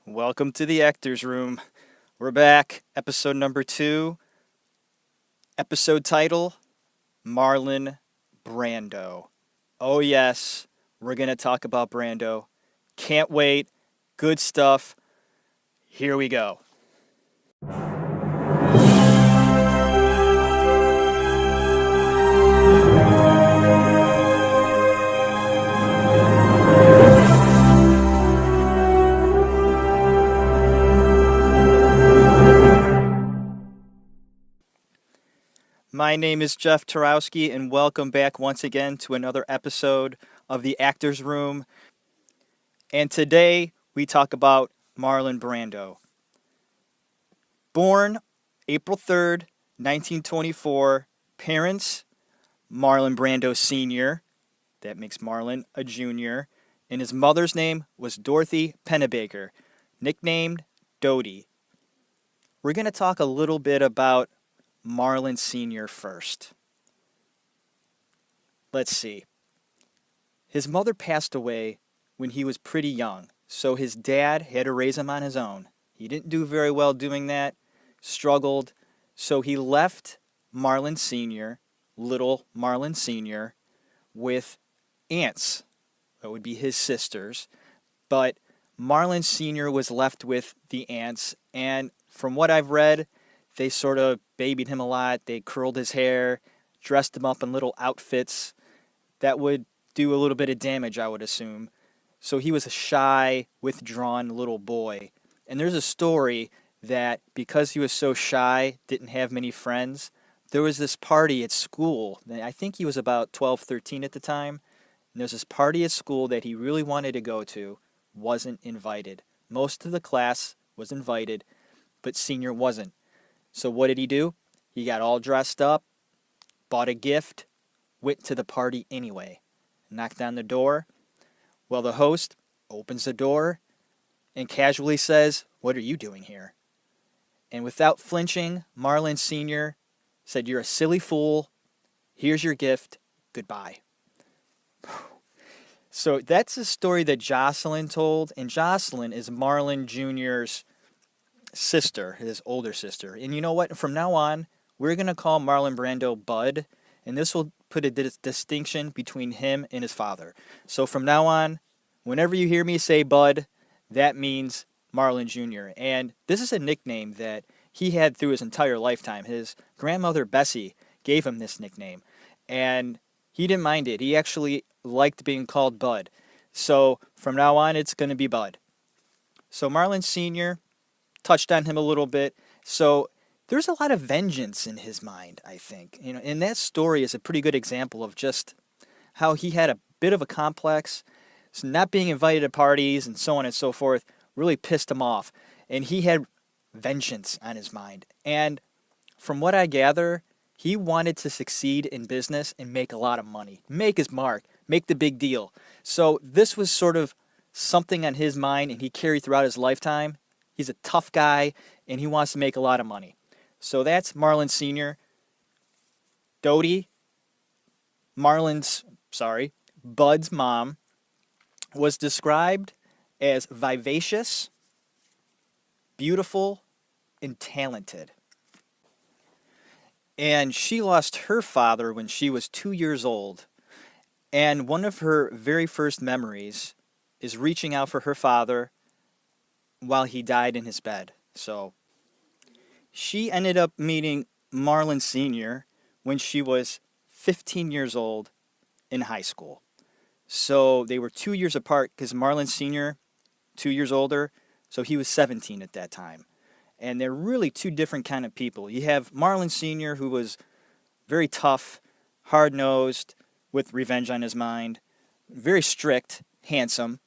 Welcome to the Actors Room. We're back, episode number 2. Episode title, Marlon Brando. Oh yes, we're going to talk about Brando. Can't wait. Good stuff. Here we go. My name is Jeff Tarowski, and welcome back once again to another episode of the Actors Room. And today we talk about Marlon Brando. Born April 3rd, 1924, parents Marlon Brando Sr., that makes Marlon a junior, and his mother's name was Dorothy Pennebaker, nicknamed Dodie. We're going to talk a little bit about Marlon Sr. first. Let's see. His mother passed away when he was pretty young, so his dad had to raise him on his own. He didn't do very well doing that, struggled, so he left Marlon Sr., little Marlon Sr., with aunts. That would be his sisters. But Marlon Sr. was left with the aunts, and from what I've read, they sort of babied him a lot. They curled his hair, dressed him up in little outfits. That would do a little bit of damage, I would assume. So he was a shy, withdrawn little boy. And there's a story that because he was so shy, didn't have many friends, there was this party at school. I think he was about 12, 13 at the time. And there's this party at school that he really wanted to go to, wasn't invited. Most of the class was invited, but Senior wasn't. So what did he do? He got all dressed up, bought a gift, went to the party anyway. Knocked on the door. Well, the host opens the door and casually says, "What are you doing here?" And without flinching, Marlon Sr. said, "You're a silly fool. Here's your gift. Goodbye." So that's a story that Jocelyn told, and Jocelyn is Marlon Jr.'s sister, his older sister. And you know what? From now on, we're going to call Marlon Brando Bud, and this will put a distinction between him and his father. So from now on, whenever you hear me say Bud, that means Marlon Jr. And this is a nickname that he had through his entire lifetime. His grandmother, Bessie, gave him this nickname, and he didn't mind it. He actually liked being called Bud. So from now on, it's going to be Bud. So Marlon Sr. touched on him a little bit. So there's a lot of vengeance in his mind, I think. And that story is a pretty good example of just how he had a bit of a complex. So not being invited to parties and so on and so forth really pissed him off. And he had vengeance on his mind. And from what I gather, he wanted to succeed in business and make a lot of money. Make his mark. Make the big deal. So this was sort of something on his mind, and he carried throughout his lifetime. He's a tough guy, and he wants to make a lot of money. So that's Marlon Sr. Dodie, Bud's mom, was described as vivacious, beautiful, and talented. And she lost her father when she was 2 years old. And one of her very first memories is reaching out for her father while he died in his bed. So she ended up meeting Marlon Sr. when she was 15 years old in high school. So they were 2 years apart because Marlon Sr., 2 years older, so he was 17 at that time. And they're really two different kind of people. You have Marlon Sr., who was very tough, hard-nosed, with revenge on his mind, very strict, handsome.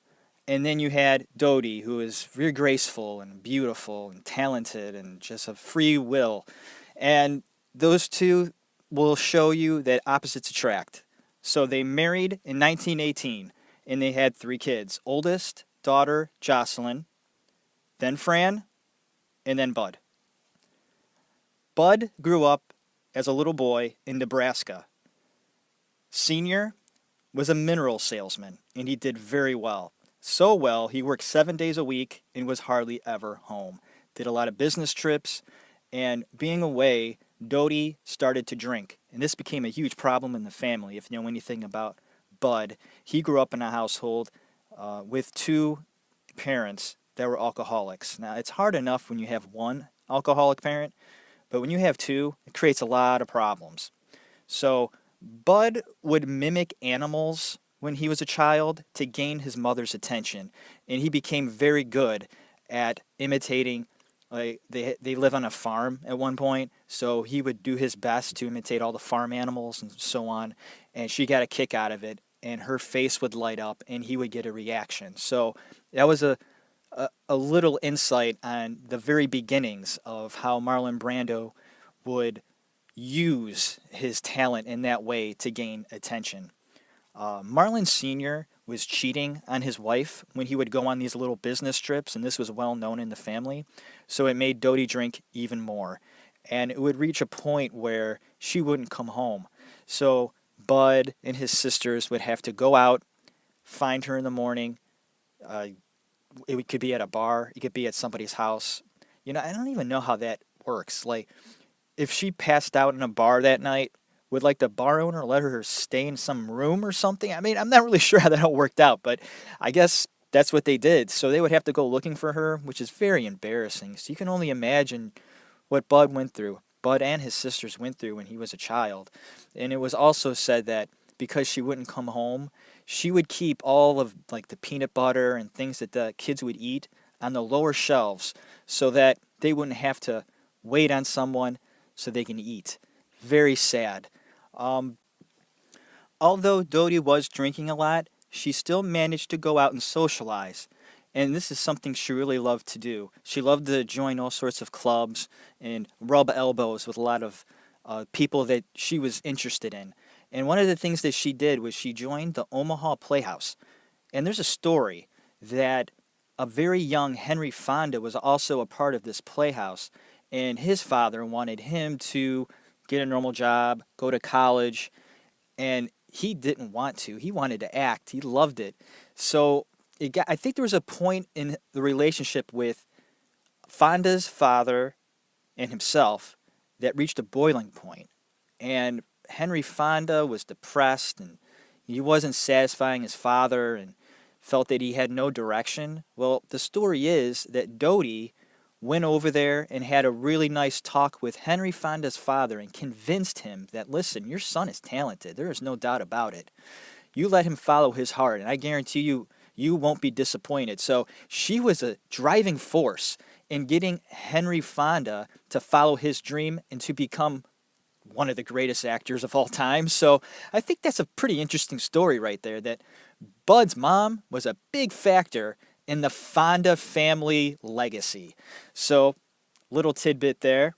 And then you had Dodie, who is very graceful and beautiful and talented and just a free will. And those two will show you that opposites attract. So they married in 1918, and they had 3 kids. Oldest daughter, Jocelyn, then Fran, and then Bud. Bud grew up as a little boy in Nebraska. Senior was a mineral salesman, and he did very well. So well, he worked 7 days a week and was hardly ever home. Did a lot of business trips, and being away, Dodie started to drink. And this became a huge problem in the family. If you know anything about Bud, he grew up in a household with two parents that were alcoholics. Now, it's hard enough when you have one alcoholic parent, but when you have two, it creates a lot of problems. So, Bud would mimic animals when he was a child to gain his mother's attention, and he became very good at imitating. Like they live on a farm at one point, so he would do his best to imitate all the farm animals and so on, and she got a kick out of it, and her face would light up, and he would get a reaction. So that was a little insight on the very beginnings of how Marlon Brando would use his talent in that way to gain attention. Marlon Sr. was cheating on his wife when he would go on these little business trips, and this was well known in the family. So it made Dodie drink even more. And it would reach a point where she wouldn't come home. So Bud and his sisters would have to go out, find her in the morning. Uh, it could be at a bar, it could be at somebody's house. I don't even know how that works. Like, if she passed out in a bar that night, would like the bar owner let her stay in some room or something? I mean, I'm not really sure how that all worked out, but I guess that's what they did. So they would have to go looking for her, which is very embarrassing. So you can only imagine what Bud went through. Bud and his sisters went through when he was a child. And it was also said that because she wouldn't come home, she would keep all of like the peanut butter and things that the kids would eat on the lower shelves so that they wouldn't have to wait on someone so they can eat. Very sad. Um, Although Dodie was drinking a lot, she still managed to go out and socialize. And this is something she really loved to do. She loved to join all sorts of clubs and rub elbows with a lot of people that she was interested in. And one of the things that she did was she joined the Omaha Playhouse. And there's a story that a very young Henry Fonda was also a part of this playhouse, and his father wanted him to get a normal job, go to college, and he didn't want to. He wanted to act. He loved it. So I think there was a point in the relationship with Fonda's father and himself that reached a boiling point. And Henry Fonda was depressed and he wasn't satisfying his father and felt that he had no direction. Well, the story is that Dodie went over there and had a really nice talk with Henry Fonda's father and convinced him that, listen, your son is talented. There is no doubt about it. You let him follow his heart, and I guarantee you, you won't be disappointed. So she was a driving force in getting Henry Fonda to follow his dream and to become one of the greatest actors of all time. So I think that's a pretty interesting story right there, that Bud's mom was a big factor in the Fonda family legacy. So, little tidbit there.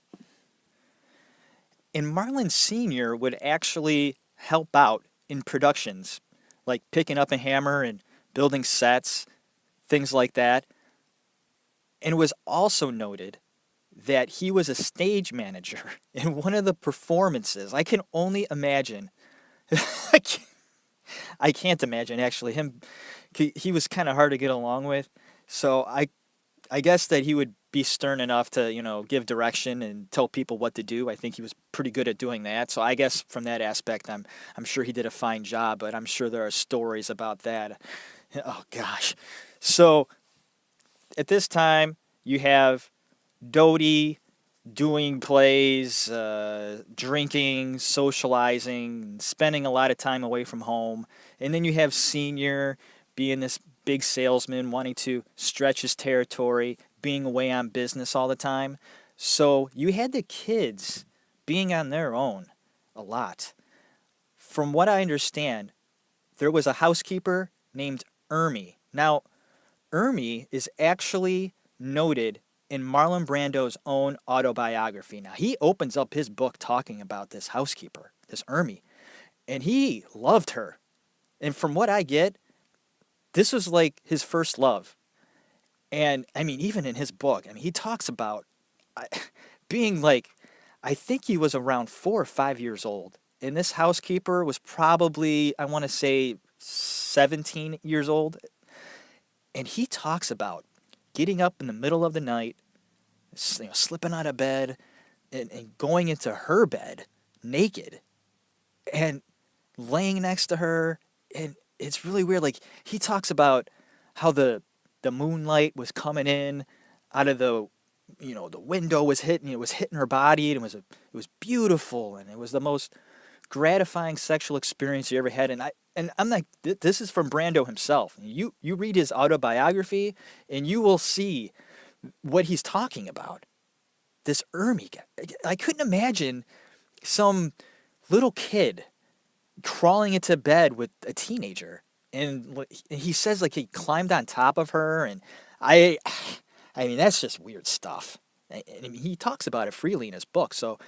And Marlon Sr. would actually help out in productions, like picking up a hammer and building sets, things like that. And it was also noted that he was a stage manager in one of the performances. I can only imagine. I can't imagine actually him. He was kind of hard to get along with. So I guess that he would be stern enough to, give direction and tell people what to do. I think he was pretty good at doing that. So I guess from that aspect, I'm sure he did a fine job, but I'm sure there are stories about that. Oh gosh. So at this time, you have Dodie doing plays, drinking, socializing, spending a lot of time away from home. And then you have Senior being this big salesman, wanting to stretch his territory, being away on business all the time. So you had the kids being on their own a lot. From what I understand, there was a housekeeper named Ermy. Now, Ermy is actually noted in Marlon Brando's own autobiography. Now, he opens up his book talking about this housekeeper, this Ermy, and he loved her. And from what I get, this was like his first love. And I mean, even in his book, he talks about being like, I think he was around 4 or 5 years old. And this housekeeper was probably, I want to say, 17 years old. And he talks about getting up in the middle of the night, slipping out of bed, and going into her bed naked and laying next to her. And it's really weird. Like, he talks about how the moonlight was coming in out of the window was hitting, it was hitting her body, and it was beautiful, and it was the most gratifying sexual experience you ever had. And I'm like, this is from Brando himself. You read his autobiography, and you will see what he's talking about. This Ermy guy, I couldn't imagine some little kid crawling into bed with a teenager. And he says, like, he climbed on top of her, and I, I mean, that's just weird stuff. And he talks about it freely in his book. So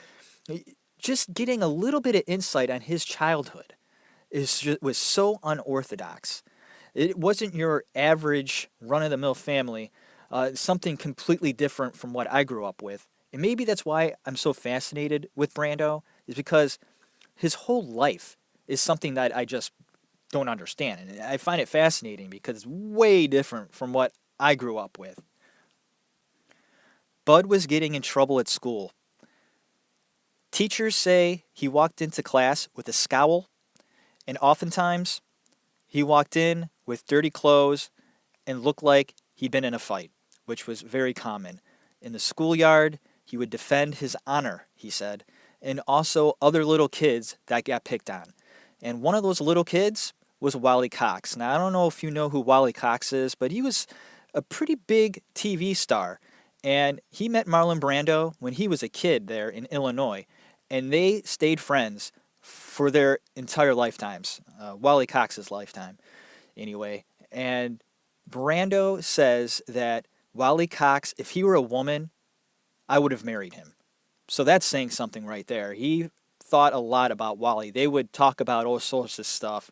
just getting a little bit of insight on his childhood was so unorthodox. It wasn't your average run-of-the-mill family, something completely different from what I grew up with. And maybe that's why I'm so fascinated with Brando, is because his whole life is something that I just don't understand. And I find it fascinating because it's way different from what I grew up with. Bud was getting in trouble at school. Teachers say he walked into class with a scowl, and oftentimes he walked in with dirty clothes and looked like he'd been in a fight, which was very common. In the schoolyard, he would defend his honor, he said, and also other little kids that got picked on. And one of those little kids was Wally Cox. Now, I don't know if you know who Wally Cox is, but he was a pretty big TV star. And he met Marlon Brando when he was a kid there in Illinois. And they stayed friends for their entire lifetimes, Wally Cox's lifetime, anyway. And Brando says that Wally Cox, if he were a woman, I would have married him. So that's saying something right there. He thought a lot about Wally. They would talk about all sorts of stuff.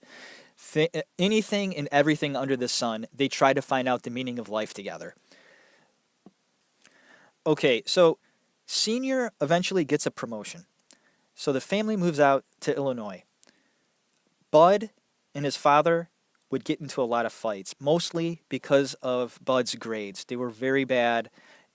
Anything and everything under the sun, they tried to find out the meaning of life together. Okay, so Senior eventually gets a promotion. So the family moves out to Illinois. Bud and his father would get into a lot of fights, mostly because of Bud's grades. They were very bad,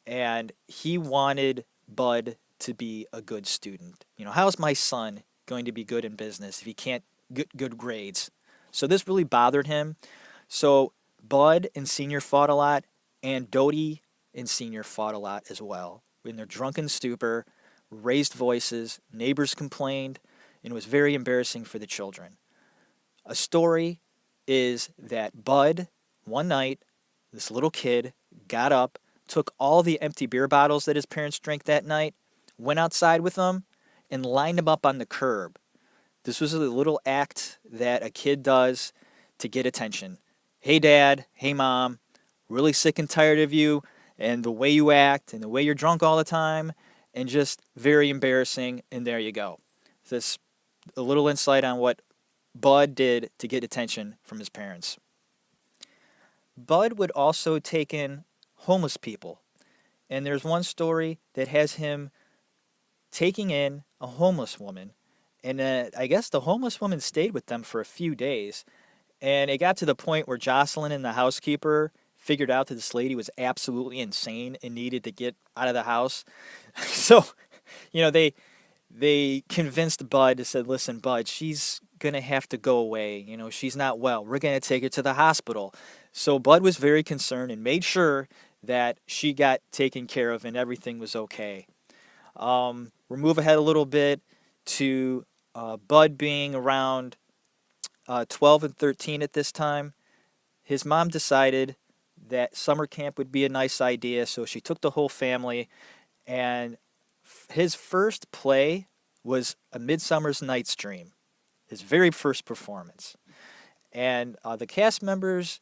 and he wanted Bud to be a good student. How's my son going to be good in business if he can't get good grades? So this really bothered him. So Bud and Senior fought a lot, and Dodie and Senior fought a lot as well. In their drunken stupor, raised voices, neighbors complained, and it was very embarrassing for the children. A story is that Bud, one night, this little kid, got up, took all the empty beer bottles that his parents drank that night, went outside with them, and lined them up on the curb. This was a little act that a kid does to get attention. Hey, Dad. Hey, Mom. Really sick and tired of you and the way you act and the way you're drunk all the time, and just very embarrassing, and there you go. This a little insight on what Bud did to get attention from his parents. Bud would also take in homeless people, and there's one story that has him taking in a homeless woman, and I guess the homeless woman stayed with them for a few days, and it got to the point where Jocelyn and the housekeeper figured out that this lady was absolutely insane and needed to get out of the house. So, they convinced Bud, said, listen, Bud, she's going to have to go away. She's not well. We're going to take her to the hospital. So Bud was very concerned and made sure that she got taken care of and everything was okay. We'll move ahead a little bit to Bud being around 12 and 13 at this time. His mom decided that summer camp would be a nice idea, so she took the whole family, and his first play was A Midsummer's Night's Dream, his very first performance. And the cast members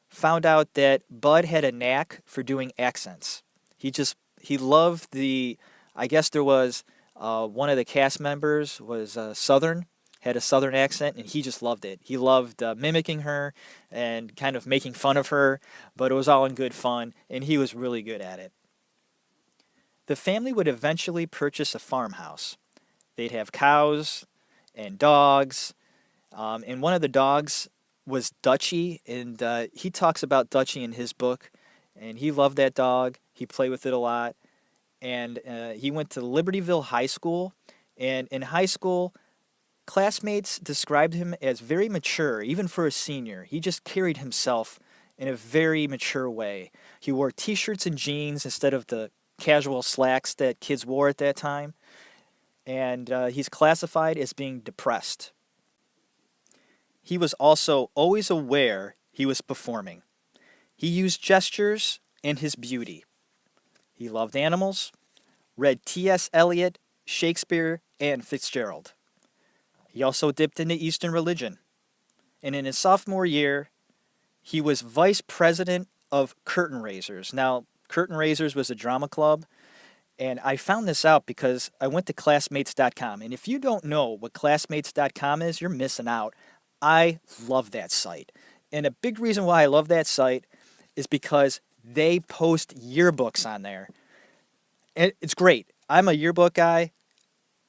found out that Bud had a knack for doing accents. He loved I guess there was one of the cast members was Southern, had a Southern accent, and he just loved it. He loved mimicking her and kind of making fun of her, but it was all in good fun, and he was really good at it. The family would eventually purchase a farmhouse. They'd have cows and dogs, and one of the dogs was Dutchie, and he talks about Dutchie in his book, and he loved that dog. He played with it a lot, and he went to Libertyville High School, and in high school, classmates described him as very mature, even for a senior. He just carried himself in a very mature way. He wore t-shirts and jeans instead of the casual slacks that kids wore at that time, and he's classified as being depressed. He was also always aware he was performing. He used gestures and his beauty. He loved animals, read T.S. Eliot, Shakespeare, and Fitzgerald. He also dipped into Eastern religion. And in his sophomore year, he was vice president of Curtain Raisers. Now, Curtain Raisers was a drama club, and I found this out because I went to classmates.com. And if you don't know what classmates.com is, you're missing out. I love that site. And a big reason why I love that site is because they post yearbooks on there. And it's great. I'm a yearbook guy.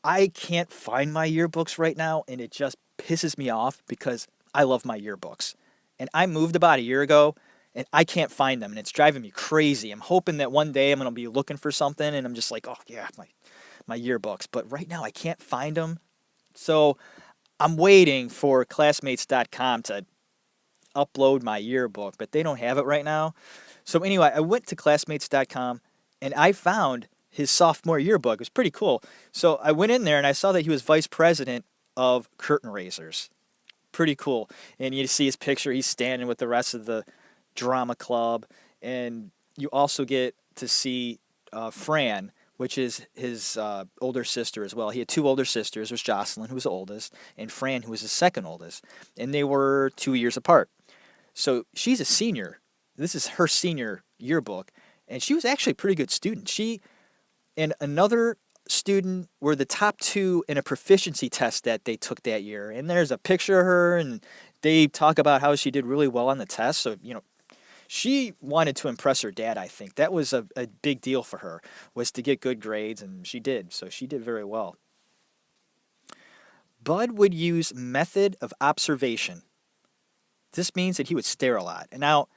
I can't find my yearbooks right now, and it just pisses me off because I love my yearbooks. And I moved about a year ago, and I can't find them, and it's driving me crazy. I'm hoping that one day I'm going to be looking for something, and I'm just like, oh, yeah, my yearbooks. But right now I can't find them. So I'm waiting for classmates.com to upload my yearbook, but they don't have it right now. So anyway, I went to classmates.com, and I found his sophomore yearbook. It was pretty cool. So I went in there, and I saw that he was vice president of Curtain Raisers. Pretty cool. And you see his picture. He's standing with the rest of the drama club. And you also get to see Fran, which is his older sister as well. He had two older sisters. There was Jocelyn, who was the oldest, and Fran, who was the second oldest. And they were 2 years apart. So she's a senior. This is her senior yearbook. And she was actually a pretty good student. She and another student were the top two in a proficiency test that they took that year. And there's a picture of her, and they talk about how she did really well on the test. So, she wanted to impress her dad, I think. That was a big deal for her, was to get good grades, and she did. So she did very well. Bud would use method of observation. This means that he would stare a lot. And now,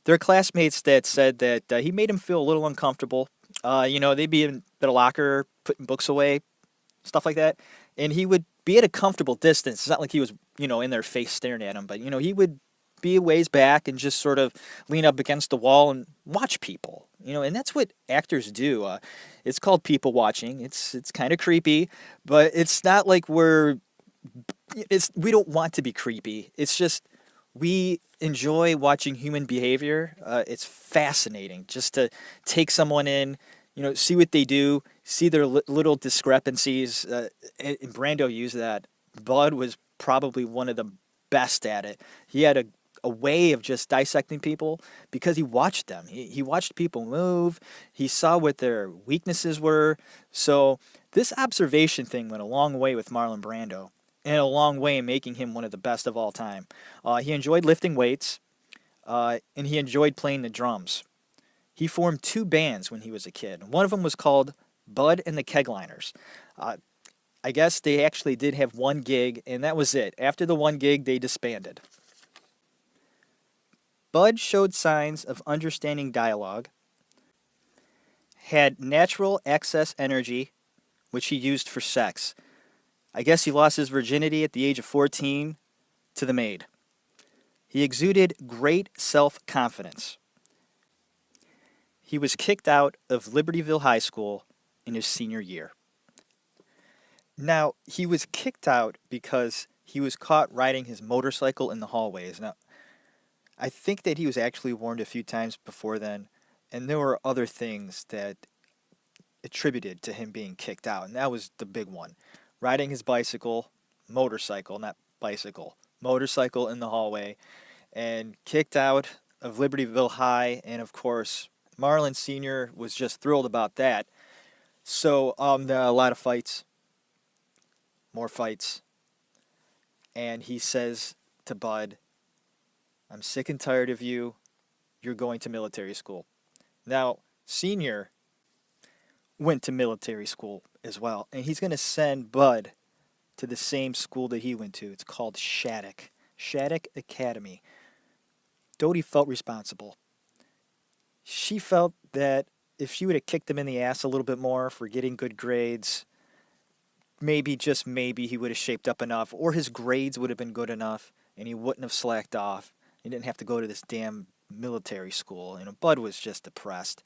there are classmates that said that he made him feel a little uncomfortable. They'd be in their locker, putting books away, stuff like that. And he would be at a comfortable distance. It's not like he was, in their face staring at them. But, he would be a ways back and just sort of lean up against the wall and watch people. And that's what actors do. It's called people watching. It's kind of creepy, but it's not like we don't want to be creepy. It's just we enjoy watching human behavior. It's fascinating just to take someone in, see what they do, see their little discrepancies. And Brando used that. Bud was probably one of the best at it. He had a way of just dissecting people because he watched them. He watched people move. He saw what their weaknesses were. So this observation thing went a long way with Marlon Brando, and a long way in making him one of the best of all time. He enjoyed lifting weights, and he enjoyed playing the drums. He formed two bands when he was a kid. One of them was called Bud and the Kegliners. I guess they actually did have one gig, and that was it. After the one gig, they disbanded. Bud showed signs of understanding dialogue, had natural excess energy, which he used for sex. I guess he lost his virginity at the age of 14 to the maid. He exuded great self-confidence. He was kicked out of Libertyville High School in his senior year. Now, he was kicked out because he was caught riding his motorcycle in the hallways. Now, I think that he was actually warned a few times before then, and there were other things that attributed to him being kicked out, and that was the big one. Riding his motorcycle, not bicycle, motorcycle in the hallway, and kicked out of Libertyville High, and of course, Marlon Sr. was just thrilled about that. So, there are a lot of fights, more fights, and he says to Bud, "I'm sick and tired of you. You're going to military school." Now, Senior went to military school as well, and he's going to send Bud to the same school that he went to. It's called Shattuck Shattuck Academy. Dodie felt responsible. She felt that if she would have kicked him in the ass a little bit more for getting good grades, maybe, just maybe, he would have shaped up enough, or his grades would have been good enough, and he wouldn't have slacked off. He didn't have to go to this damn military school. Bud was just depressed.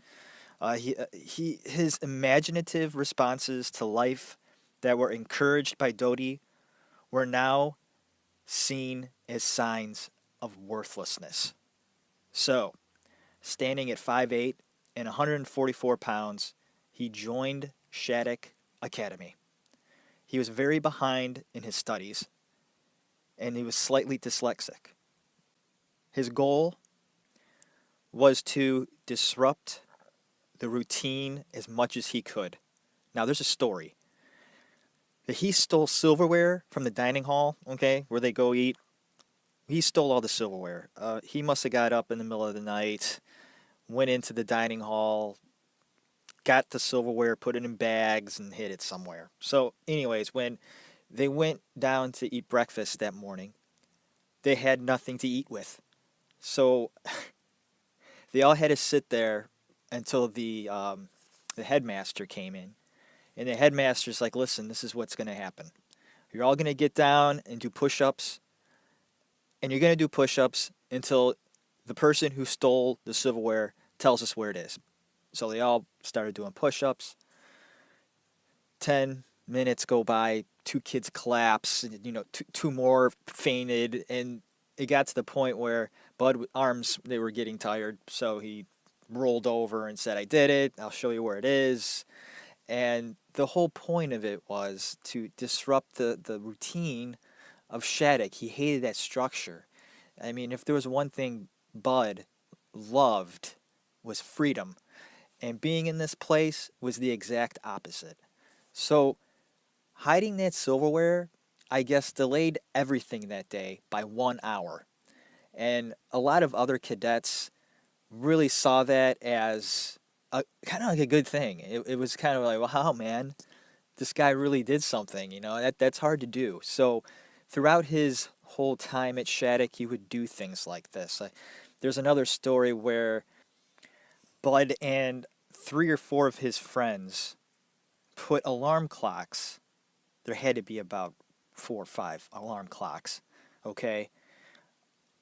His imaginative responses to life that were encouraged by Dodie were now seen as signs of worthlessness. So, standing at 5'8" and 144 pounds, he joined Shattuck Academy. He was very behind in his studies, and he was slightly dyslexic. His goal was to disrupt the routine as much as he could. Now, there's a story that he stole silverware from the dining hall, okay, where they go eat. He stole all the silverware. He must have got up in the middle of the night, went into the dining hall, got the silverware, put it in bags, and hid it somewhere. So, anyways, when they went down to eat breakfast that morning, they had nothing to eat with. So, they all had to sit there until the headmaster came in. And the headmaster's like, listen, this is what's going to happen. You're all going to get down and do push-ups. And you're going to do push-ups until the person who stole the silverware tells us where it is. So they all started doing push-ups. 10 minutes go by. 2 kids collapse. Two more fainted. And it got to the point where Bud's arms, they were getting tired. So he rolled over and said, I did it. I'll show you where it is. And the whole point of it was to disrupt the routine of Shattuck. He hated that structure. I mean, if there was one thing Bud loved, was freedom. And being in this place was the exact opposite. So hiding that silverware, I guess, delayed everything that day by 1 hour. And a lot of other cadets really saw that as kind of like a good thing. It was kind of like, wow, man, this guy really did something. That's hard to do. So throughout his whole time at Shattuck, he would do things like this. There's another story where Bud and 3 or 4 of his friends put alarm clocks. There had to be about 4 or 5 alarm clocks, okay,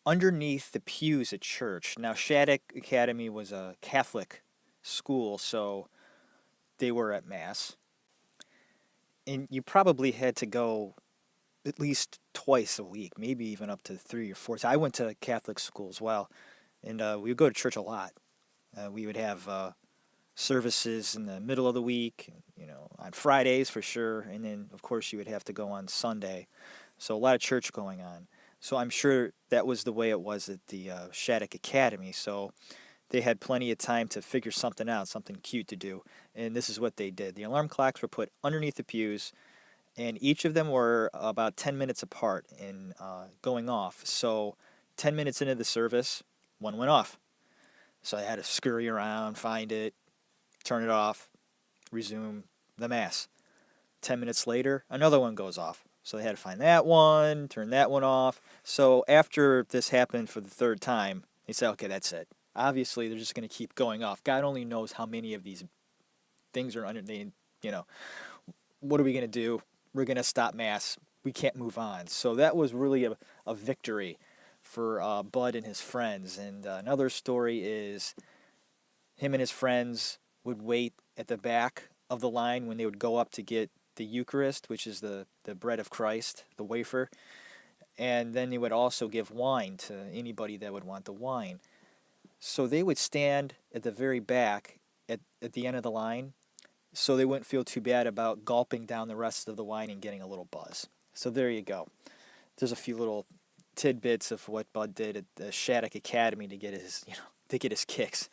underneath the pews at church. Now, Shattuck Academy was a Catholic school, so they were at Mass. And you probably had to go at least twice a week, maybe even up to 3 or 4 times. I went to Catholic school as well, and we would go to church a lot. We would have services in the middle of the week, on Fridays for sure, and then, of course, you would have to go on Sunday. So a lot of church going on. So I'm sure that was the way it was at the Shattuck Academy. So they had plenty of time to figure something out, something cute to do. And this is what they did. The alarm clocks were put underneath the pews, and each of them were about 10 minutes apart in going off. So 10 minutes into the service, one went off. So I had to scurry around, find it, turn it off, resume the Mass. 10 minutes later, another one goes off. So they had to find that one, turn that one off. So after this happened for the 3rd time, they said, okay, that's it. Obviously, they're just going to keep going off. God only knows how many of these things are underneath. What are we going to do? We're going to stop Mass. We can't move on. So that was really a victory for Bud and his friends. And another story is him and his friends would wait at the back of the line when they would go up to get the Eucharist, which is the bread of Christ, the wafer. And then they would also give wine to anybody that would want the wine. So they would stand at the very back at the end of the line, so they wouldn't feel too bad about gulping down the rest of the wine and getting a little buzz. So there you go. There's a few little tidbits of what Bud did at the Shattuck Academy to get his kicks.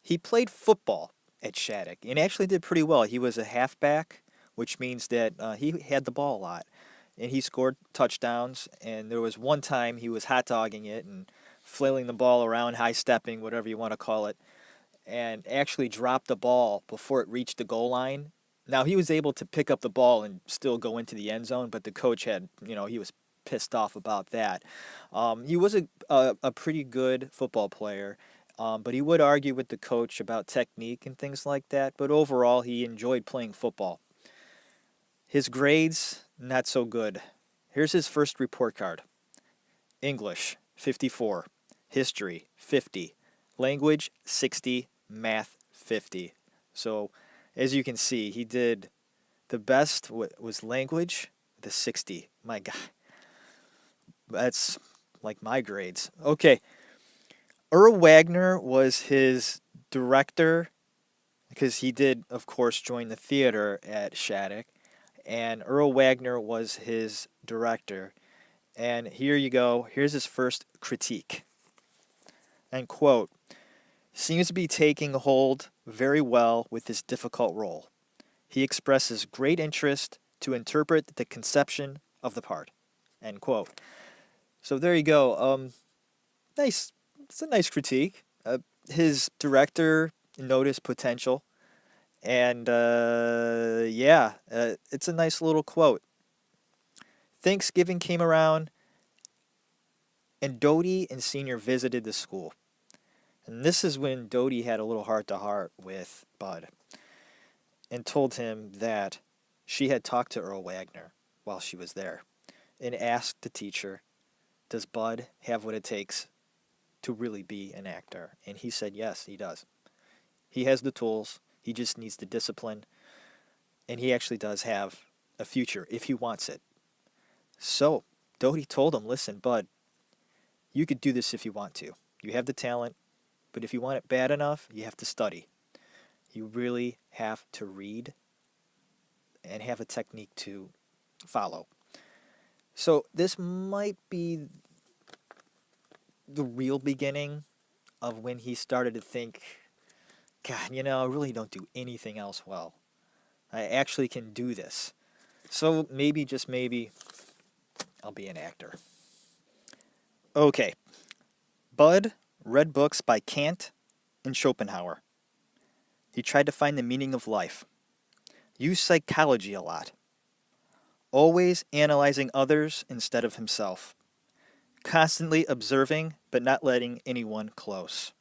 He played football at Shattuck and actually did pretty well. He was a halfback, which means that he had the ball a lot, and he scored touchdowns. And there was one time he was hot dogging it and flailing the ball around, high stepping, whatever you want to call it, and actually dropped the ball before it reached the goal line. Now, he was able to pick up the ball and still go into the end zone, but the coach had, he was pissed off about that. He was a pretty good football player, but he would argue with the coach about technique and things like that. But overall, he enjoyed playing football. His grades, not so good. Here's his first report card: English, 54. History, 50. Language, 60. Math, 50. So, as you can see, he did the best was language, the 60. My God, that's like my grades. Okay, Earl Wagner was his director because he did, of course, join the theater at Shattuck, and Earl Wagner was his director. And here you go. Here's his first critique. And quote, seems to be taking hold very well with this difficult role. He expresses great interest to interpret the conception of the part. End quote. So there you go. Nice. It's a nice critique. His director noticed potential, and it's a nice little quote. Thanksgiving came around, and Doty and Senior visited the school. And this is when Doty had a little heart-to-heart with Bud and told him that she had talked to Earl Wagner while she was there and asked the teacher, does Bud have what it takes to really be an actor? And he said, yes, he does. He has the tools. He just needs the discipline. And he actually does have a future if he wants it. So Doty told him, listen, Bud, you could do this if you want to. You have the talent, but if you want it bad enough, you have to study. You really have to read and have a technique to follow. So this might be the real beginning of when he started to think, God, I really don't do anything else well. I actually can do this. So maybe, just maybe, I'll be an actor. Okay. Bud read books by Kant and Schopenhauer. He tried to find the meaning of life. Used psychology a lot. Always analyzing others instead of himself. Constantly observing but not letting anyone close.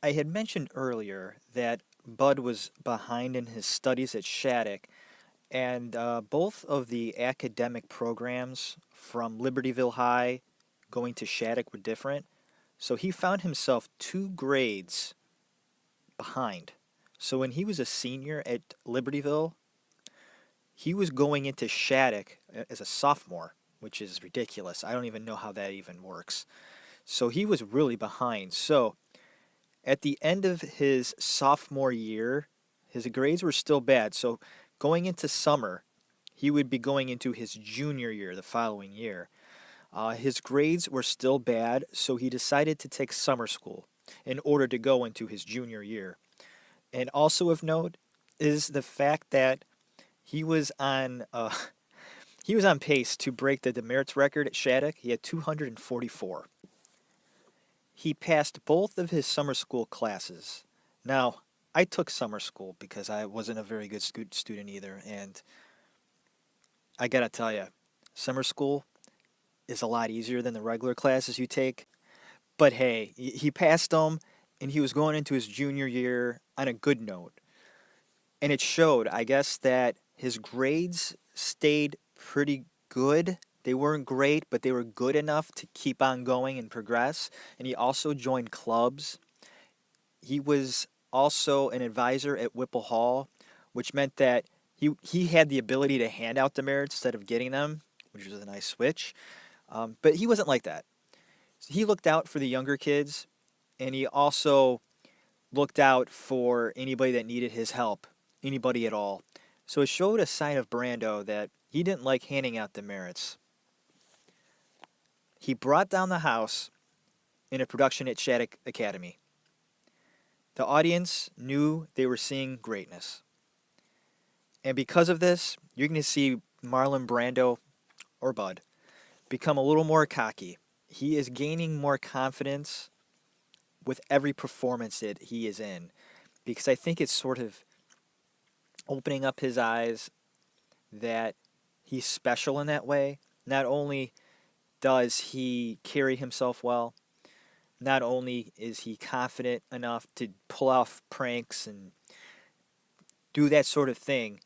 I had mentioned earlier that Bud was behind in his studies at Shattuck, and both of the academic programs from Libertyville High going to Shattuck were different. So he found himself 2 grades behind. So when he was a senior at Libertyville, he was going into Shattuck as a sophomore, which is ridiculous. I don't even know how that even works. So he was really behind. So at the end of his sophomore year, his grades were still bad. So going into summer, he would be going into his junior year the following year. His grades were still bad, so he decided to take summer school in order to go into his junior year. And also of note is the fact that he was on pace to break the demerits record at Shattuck. He had 244. He passed both of his summer school classes. Now, I took summer school because I wasn't a very good student either, and I gotta tell you, summer school is a lot easier than the regular classes you take. But hey, he passed them, and he was going into his junior year on a good note. And it showed, I guess, that his grades stayed pretty good. They weren't great, but they were good enough to keep on going and progress. And he also joined clubs. He was also an advisor at Whipple Hall, which meant that he had the ability to hand out demerits instead of getting them, which was a nice switch. But he wasn't like that. He looked out for the younger kids, and he also looked out for anybody that needed his help, anybody at all. So it showed a side of Brando that he didn't like handing out demerits. He brought down the house in a production at Shattuck Academy. The audience knew they were seeing greatness. And because of this, you're going to see Marlon Brando, or Bud, become a little more cocky. He is gaining more confidence with every performance that he is in, because I think it's sort of opening up his eyes that he's special in that way. Not only does he carry himself well, not only is he confident enough to pull off pranks and do that sort of thing,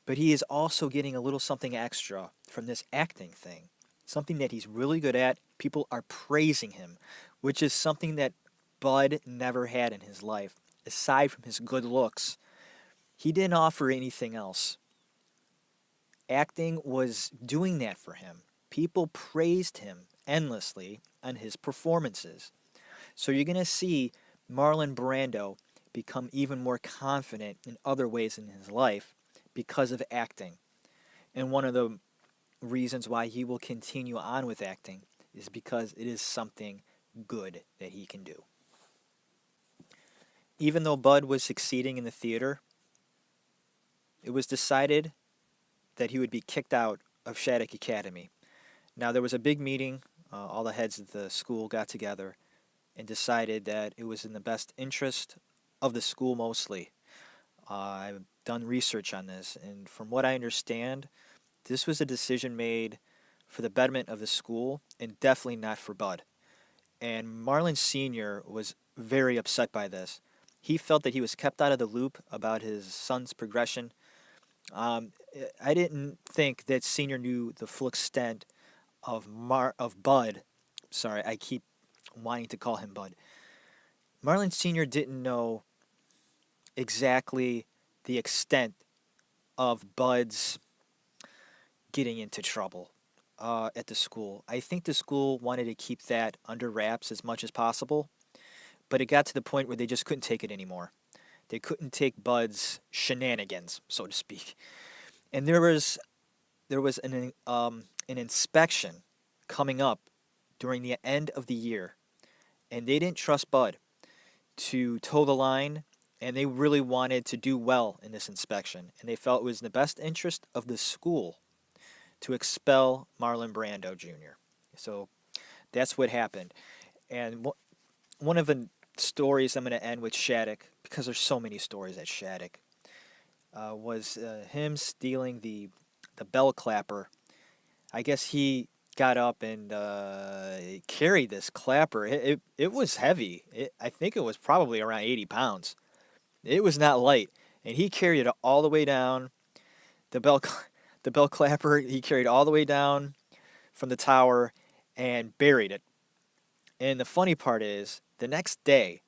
but he is also getting a little something extra from this acting thing. Something that he's really good at. People are praising him, which is something that Bud never had in his life. Aside from his good looks, he didn't offer anything else. Acting was doing that for him. People praised him endlessly on his performances. So you're going to see Marlon Brando become even more confident in other ways in his life because of acting. And one of the reasons why he will continue on with acting is because it is something good that he can do. Even though Bud was succeeding in the theater, it was decided that he would be kicked out of Shattuck Academy. Now, there was a big meeting. All the heads of the school got together and decided that it was in the best interest of the school mostly. I've done research on this, and from what I understand, this was a decision made for the betterment of the school and definitely not for Bud. And Marlon Sr. was very upset by this. He felt that he was kept out of the loop about his son's progression. Um, I didn't think that Senior knew the full extent of Bud. Sorry, I keep wanting to call him Bud. Marlon Sr. didn't know exactly the extent of Bud's getting into trouble at the school. I think the school wanted to keep that under wraps as much as possible, but it got to the point where they just couldn't take it anymore. They couldn't take Bud's shenanigans, so to speak. And there was an inspection coming up during the end of the year, and they didn't trust Bud to toe the line, and they really wanted to do well in this inspection, and they felt it was in the best interest of the school to expel Marlon Brando Jr. So that's what happened. And one of the stories I'm going to end with Shattuck, because there's so many stories at Shattuck, was him stealing the bell clapper. I guess he got up and carried this clapper. It was heavy. I think it was probably around 80 pounds. It was not light. And he carried it all the way down. The bell, the bell clapper, he carried all the way down from the tower and buried it. And the funny part is, the next day,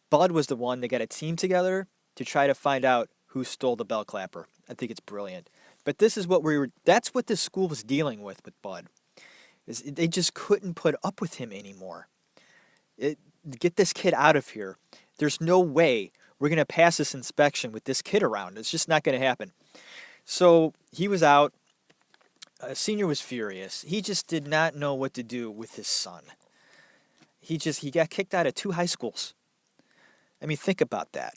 Bud was the one that got a team together to try to find out who stole the bell clapper. I think it's brilliant. But this is what that's what the school was dealing with Bud. Is they just couldn't put up with him anymore. Get this kid out of here. There's no way we're going to pass this inspection with this kid around. It's just not going to happen. So he was out. Senior was furious. He just did not know what to do with his son. He got kicked out of 2 high schools. I mean, think about that.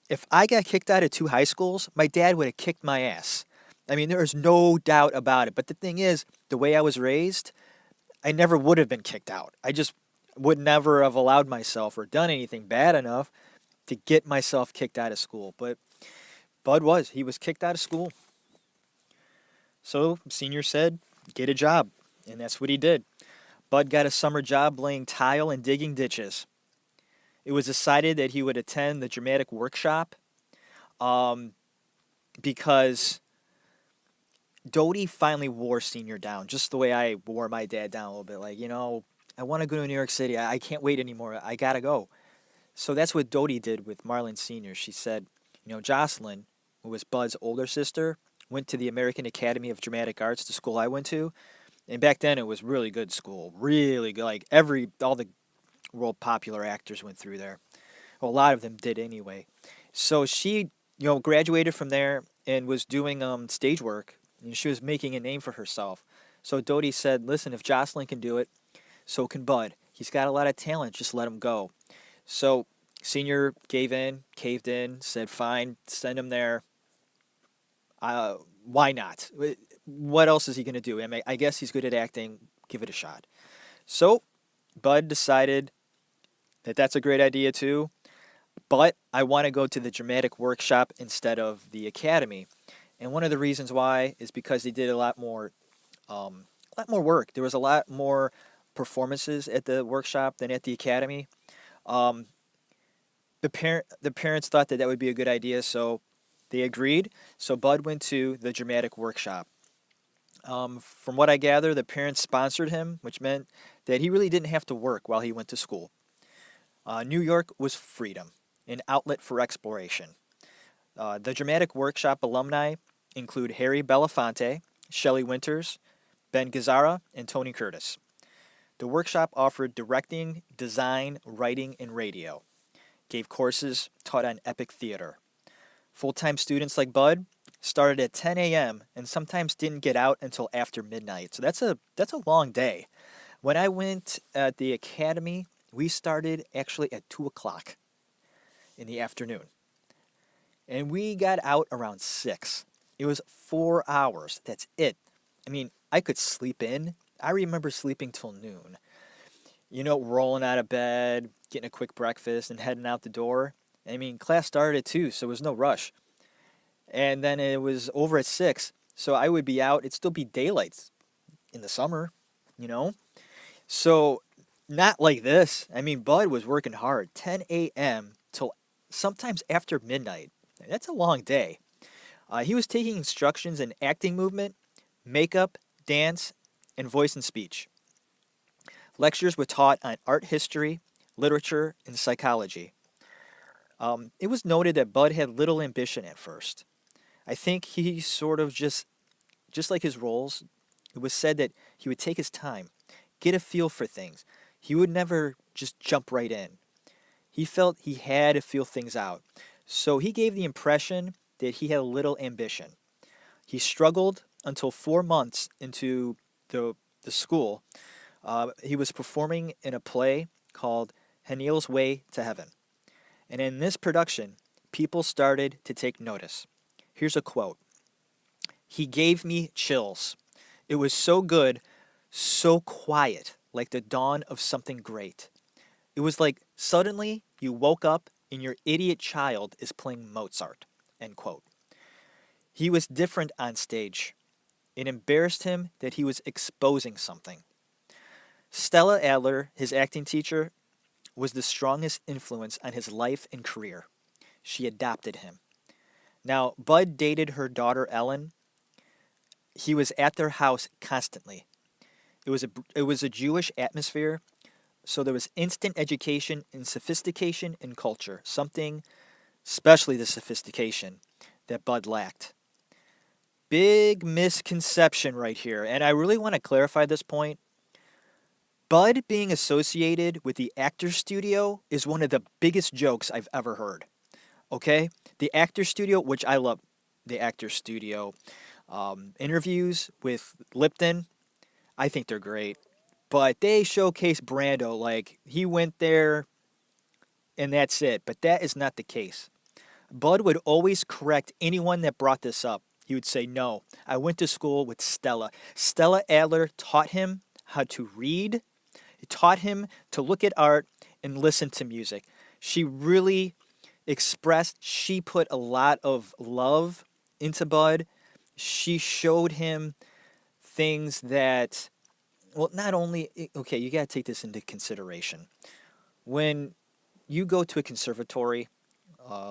If I got kicked out of 2 high schools, my dad would have kicked my ass. I mean, there is no doubt about it. But the thing is, the way I was raised, I never would have been kicked out. I just would never have allowed myself or done anything bad enough to get myself kicked out of school. But Bud he was kicked out of school. So Senior said, get a job. And that's what he did. Bud got a summer job laying tile and digging ditches. It was decided that he would attend the dramatic workshop because Doty finally wore Senior down, just the way I wore my dad down a little bit. Like, I want to go to New York City. I can't wait anymore. I got to go. So that's what Doty did with Marlon Sr. She said, Jocelyn, who was Bud's older sister, went to the American Academy of Dramatic Arts, the school I went to. And back then it was really good school. Really good. Like all the world popular actors went through there. Well, a lot of them did anyway. So she, graduated from there and was doing stage work. And she was making a name for herself. So Doty said, listen, if Jocelyn can do it, so can Bud. He's got a lot of talent. Just let him go. So Senior caved in, said, fine, send him there. Why not? What else is he going to do? I guess he's good at acting. Give it a shot. So Bud decided that that's a great idea too. but I want to go to the dramatic workshop instead of the academy. And one of the reasons why is because they did a lot more work. There was a lot more performances at the workshop than at the academy. Um, the parents thought that that would be a good idea, so they agreed. So Bud went to the dramatic workshop. From what I gather, the parents sponsored him, which meant that he really didn't have to work while he went to school. New York was freedom, an outlet for exploration. The dramatic workshop alumni include Harry Belafonte, Shelley Winters, Ben Gazzara, and Tony Curtis. The workshop offered directing, design, writing, and radio, gave courses, taught on epic theater. Full time students like Bud started at 10 a.m. and sometimes didn't get out until after midnight. So that's a long day. When I went at the academy, we started actually at 2 o'clock in the afternoon. And we got out around 6. It was 4 hours. That's it. I mean, I could sleep in. I remember sleeping till noon. Rolling out of bed, getting a quick breakfast, and heading out the door. I mean, class started at 2, so it was no rush. And then it was over at 6, so I would be out. It'd still be daylight in the summer, you know? So, not like this. I mean, Bud was working hard, 10 a.m. till sometimes after midnight. That's a long day. He was taking instructions in acting movement, makeup, dance, and voice and speech. Lectures were taught on art history, literature, and psychology. It was noted that Bud had little ambition at first. I think he sort of just like his roles, it was said that he would take his time, get a feel for things. He would never just jump right in. He felt he had to feel things out. So he gave the impression that he had little ambition. He struggled until 4 months into the school. He was performing in a play called Hanil's Way to Heaven. And in this production, people started to take notice. Here's a quote. He gave me chills. It was so good, so quiet, like the dawn of something great. It was like suddenly you woke up and your idiot child is playing Mozart. End quote. He was different on stage. It embarrassed him that he was exposing something. Stella Adler, his acting teacher, was the strongest influence on his life and career. She adopted him. Now, Bud dated her daughter Ellen. He was at their house constantly. It was a Jewish atmosphere, so there was instant education and sophistication in culture, something, especially the sophistication, that Bud lacked. Big misconception right here, and I really want to clarify this point. Bud being associated with the actor studio is one of the biggest jokes I've ever heard. Okay? The actor studio, which I love the actor studio interviews with Lipton, I think they're great. But they showcase Brando like he went there and that's it. But that is not the case. Bud would always correct anyone that brought this up. He would say, no, I went to school with Stella. Stella Adler taught him how to read. It taught him to look at art and listen to music. She really she put a lot of love into Bud. She showed him things that, well, not only, okay, you got to take this into consideration. When you go to a conservatory,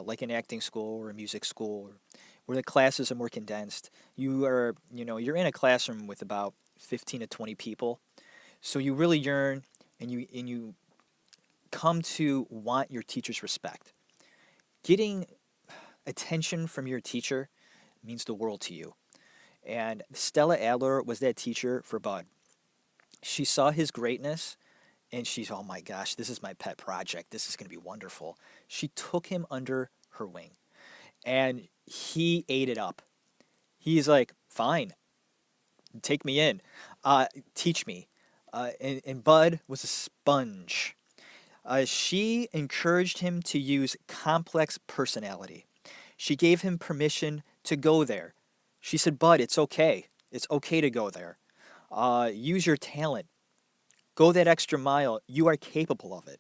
like an acting school or a music school, where the classes are more condensed, you're in a classroom with about 15 to 20 people. So you really yearn and you come to want your teacher's respect. Getting attention from your teacher means the world to you. And Stella Adler was that teacher for Bud. She saw his greatness and she's, oh my gosh, this is my pet project. This is going to be wonderful. She took him under her wing and he ate it up. He's like, fine, take me in, teach me. And Bud was a sponge. She encouraged him to use complex personality. She gave him permission to go there. She said, Bud, it's okay. It's okay to go there. Use your talent. Go that extra mile. You are capable of it.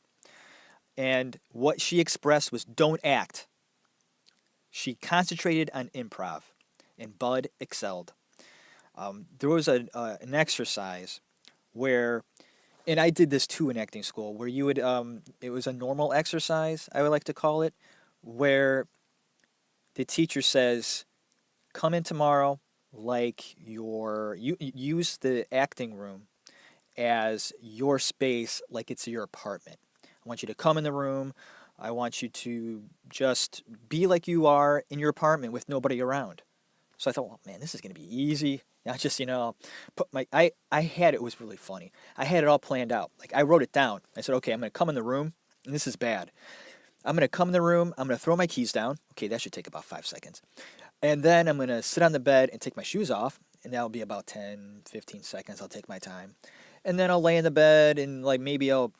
And what she expressed was don't act. She concentrated on improv, and Bud excelled. There was an exercise where, and I did this too in acting school, where you would, it was a normal exercise, I would like to call it, where the teacher says, come in tomorrow like you use the acting room as your space, like it's your apartment. I want you to come in the room. I want you to just be like you are in your apartment with nobody around. So I thought, well, man, this is going to be easy. I just, put I had, it was really funny. I had it all planned out. Like I wrote it down. I said, okay, I'm going to come in the room, and this is bad. I'm going to come in the room. I'm going to throw my keys down. Okay, that should take about 5 seconds. And then I'm going to sit on the bed and take my shoes off, and that'll be about 10, 15 seconds. I'll take my time. And then I'll lay in the bed and like maybe I'll,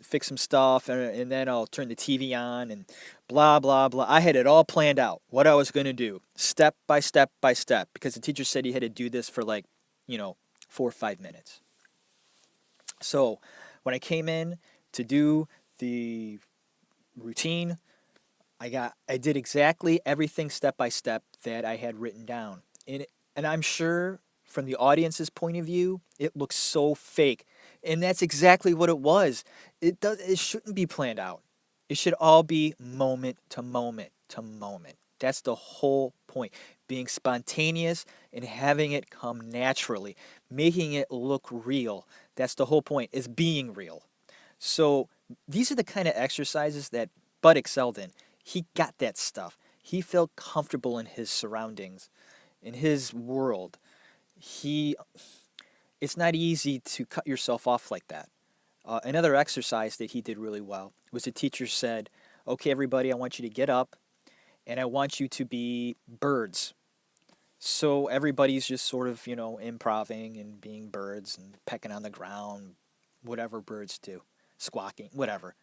fix some stuff and then I'll turn the TV on and blah, blah, blah. I had it all planned out, what I was going to do, step by step by step, because the teacher said you had to do this for like, 4 or 5 minutes. So when I came in to do the routine, I did exactly everything step by step that I had written down. And I'm sure from the audience's point of view, it looks so fake. And that's exactly what it was. It shouldn't be planned out. It should all be moment to moment to moment. That's the whole point. Being spontaneous and having it come naturally, making it look real. That's the whole point, is being real. So these are the kind of exercises that Bud excelled in. He got that stuff. He felt comfortable in his surroundings, in his world. It's not easy to cut yourself off like that. Another exercise that he did really well was the teacher said, okay, everybody, I want you to get up and I want you to be birds. So everybody's just sort of, improving and being birds and pecking on the ground, whatever birds do, squawking, whatever.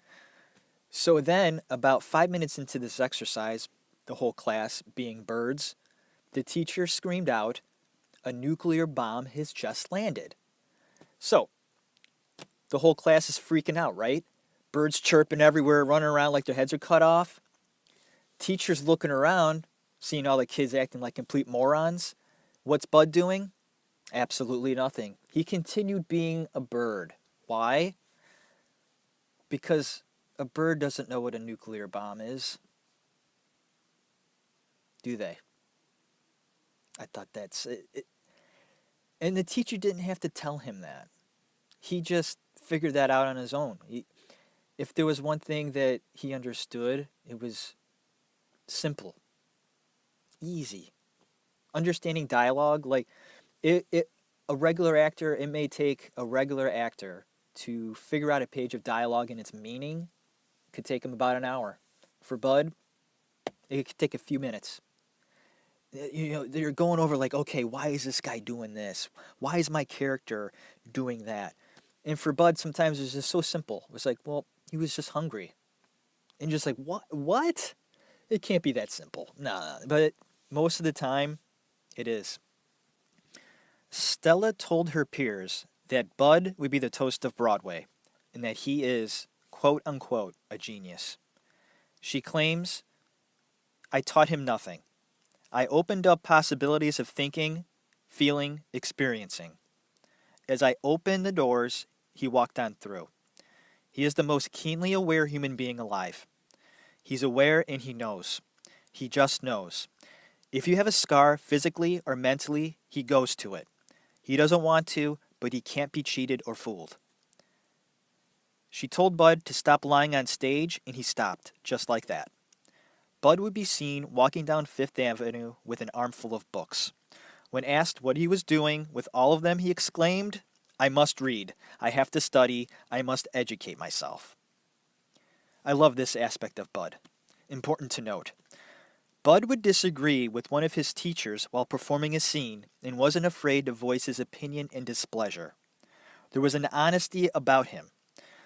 So then about 5 minutes into this exercise, the whole class being birds, the teacher screamed out, a nuclear bomb has just landed. So, the whole class is freaking out, right? Birds chirping everywhere, running around like their heads are cut off. Teacher's looking around, seeing all the kids acting like complete morons. What's Bud doing? Absolutely nothing. He continued being a bird. Why? Because a bird doesn't know what a nuclear bomb is. Do they? I thought that's it. And the teacher didn't have to tell him that. He just figured that out on his own. If there was one thing that he understood, it was simple, easy. Understanding dialogue, like a regular actor, it may take a regular actor to figure out a page of dialogue and its meaning. It could take him about an hour. For Bud, it could take a few minutes. They're going over like, okay, why is this guy doing this? Why is my character doing that? And for Bud, sometimes it's just so simple. It's like, well, he was just hungry. And just like, what? It can't be that simple. No. But most of the time, it is. Stella told her peers that Bud would be the toast of Broadway, and that he is, quote unquote, a genius. She claims, I taught him nothing. I opened up possibilities of thinking, feeling, experiencing. As I opened the doors, he walked on through. He is the most keenly aware human being alive. He's aware and he knows. He just knows. If you have a scar physically or mentally, he goes to it. He doesn't want to, but he can't be cheated or fooled. She told Bud to stop lying on stage, and he stopped, just like that. Bud would be seen walking down Fifth Avenue with an armful of books. When asked what he was doing with all of them, he exclaimed, I must read. I have to study. I must educate myself. I love this aspect of Bud. Important to note. Bud would disagree with one of his teachers while performing a scene and wasn't afraid to voice his opinion and displeasure. There was an honesty about him.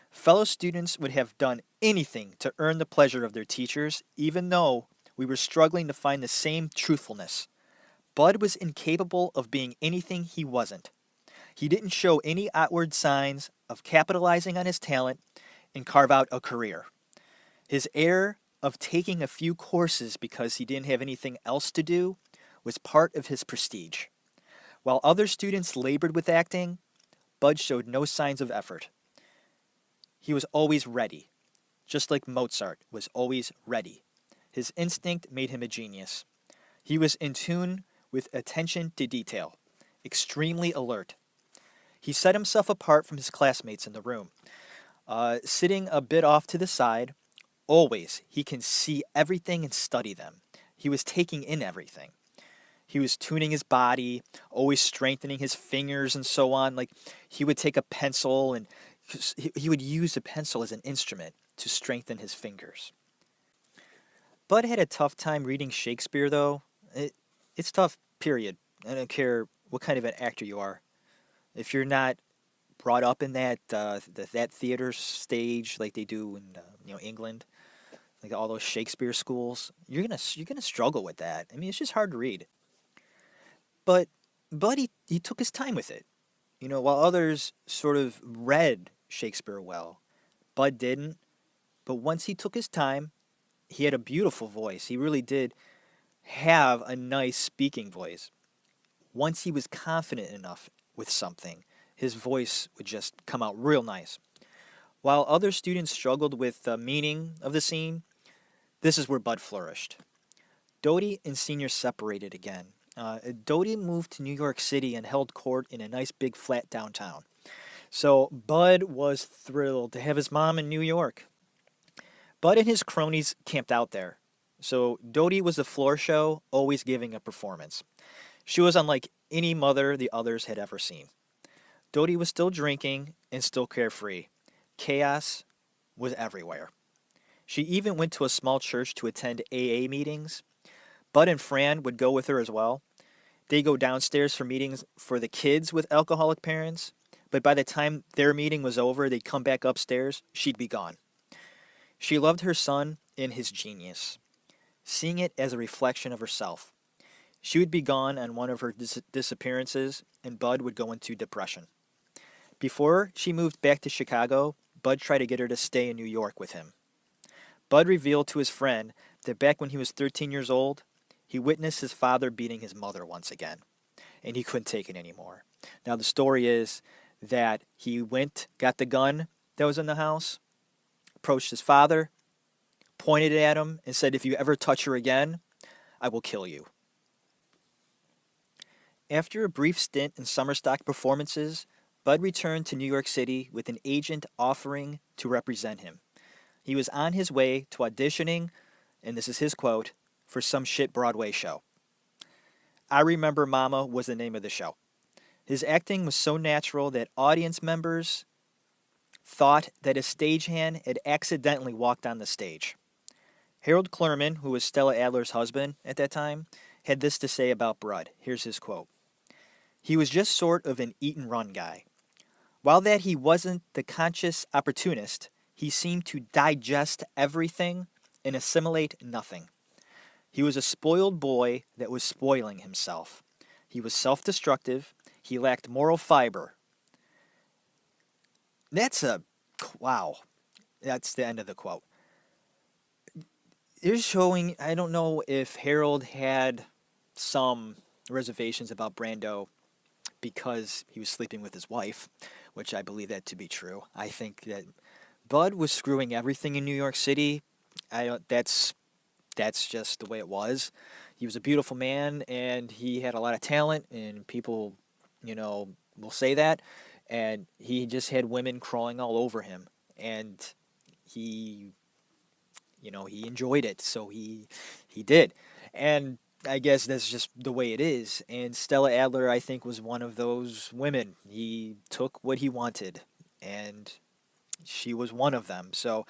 Fellow students would have done anything to earn the pleasure of their teachers, even though we were struggling to find the same truthfulness. Bud was incapable of being anything he wasn't. He didn't show any outward signs of capitalizing on his talent and carve out a career. His air of taking a few courses because he didn't have anything else to do was part of his prestige. While other students labored with acting, Bud showed no signs of effort. He was always ready, just like Mozart was always ready. His instinct made him a genius. He was in tune with attention to detail, extremely alert. He set himself apart from his classmates in the room. Sitting a bit off to the side, always he can see everything and study them. He was taking in everything. He was tuning his body, always strengthening his fingers and so on. Like he would take a pencil and he would use a pencil as an instrument to strengthen his fingers. Bud had a tough time reading Shakespeare, though. It's tough, period. I don't care what kind of an actor you are. If you're not brought up in that theater stage like they do in England, like all those Shakespeare schools, you're gonna struggle with that. I mean, it's just hard to read. But he took his time with it. While others sort of read Shakespeare well, Bud didn't. But once he took his time, he had a beautiful voice. He really did have a nice speaking voice. Once he was confident enough with something, his voice would just come out real nice. While other students struggled with the meaning of the scene, this is where Bud flourished. Doty and Senior separated again. Doty moved to New York City and held court in a nice big flat downtown. So Bud was thrilled to have his mom in New York. Bud and his cronies camped out there. So Doty was the floor show, always giving a performance. She was unlike any mother the others had ever seen. Doty was still drinking and still carefree. Chaos was everywhere. She even went to a small church to attend AA meetings. Bud and Fran would go with her as well. They go downstairs for meetings for the kids with alcoholic parents, but by the time their meeting was over, they'd come back upstairs, she'd be gone. She loved her son and his genius, seeing it as a reflection of herself. She would be gone on one of her disappearances, and Bud would go into depression. Before she moved back to Chicago, Bud tried to get her to stay in New York with him. Bud revealed to his friend that back when he was 13 years old, he witnessed his father beating his mother once again, and he couldn't take it anymore. Now, the story is that he went, got the gun that was in the house, approached his father, pointed it at him, and said, "If you ever touch her again, I will kill you." After a brief stint in summer stock performances, Bud returned to New York City with an agent offering to represent him. He was on his way to auditioning, and this is his quote, for some shit Broadway show. I Remember Mama was the name of the show. His acting was so natural that audience members thought that a stagehand had accidentally walked on the stage. Harold Clurman, who was Stella Adler's husband at that time, had this to say about Bud. Here's his quote. He was just sort of an eat and run guy. While that he wasn't the conscious opportunist, he seemed to digest everything and assimilate nothing. He was a spoiled boy that was spoiling himself. He was self-destructive. He lacked moral fiber. Wow. That's the end of the quote. They're showing, I don't know if Harold had some reservations about Brando because he was sleeping with his wife, which I believe that to be true. I think that Bud was screwing everything in New York City. That's just the way it was. He was a beautiful man, and he had a lot of talent, and people, will say that. And he just had women crawling all over him, and he enjoyed it, so he did. And I guess that's just the way it is. And Stella Adler, I think, was one of those women. He took what he wanted, and she was one of them. So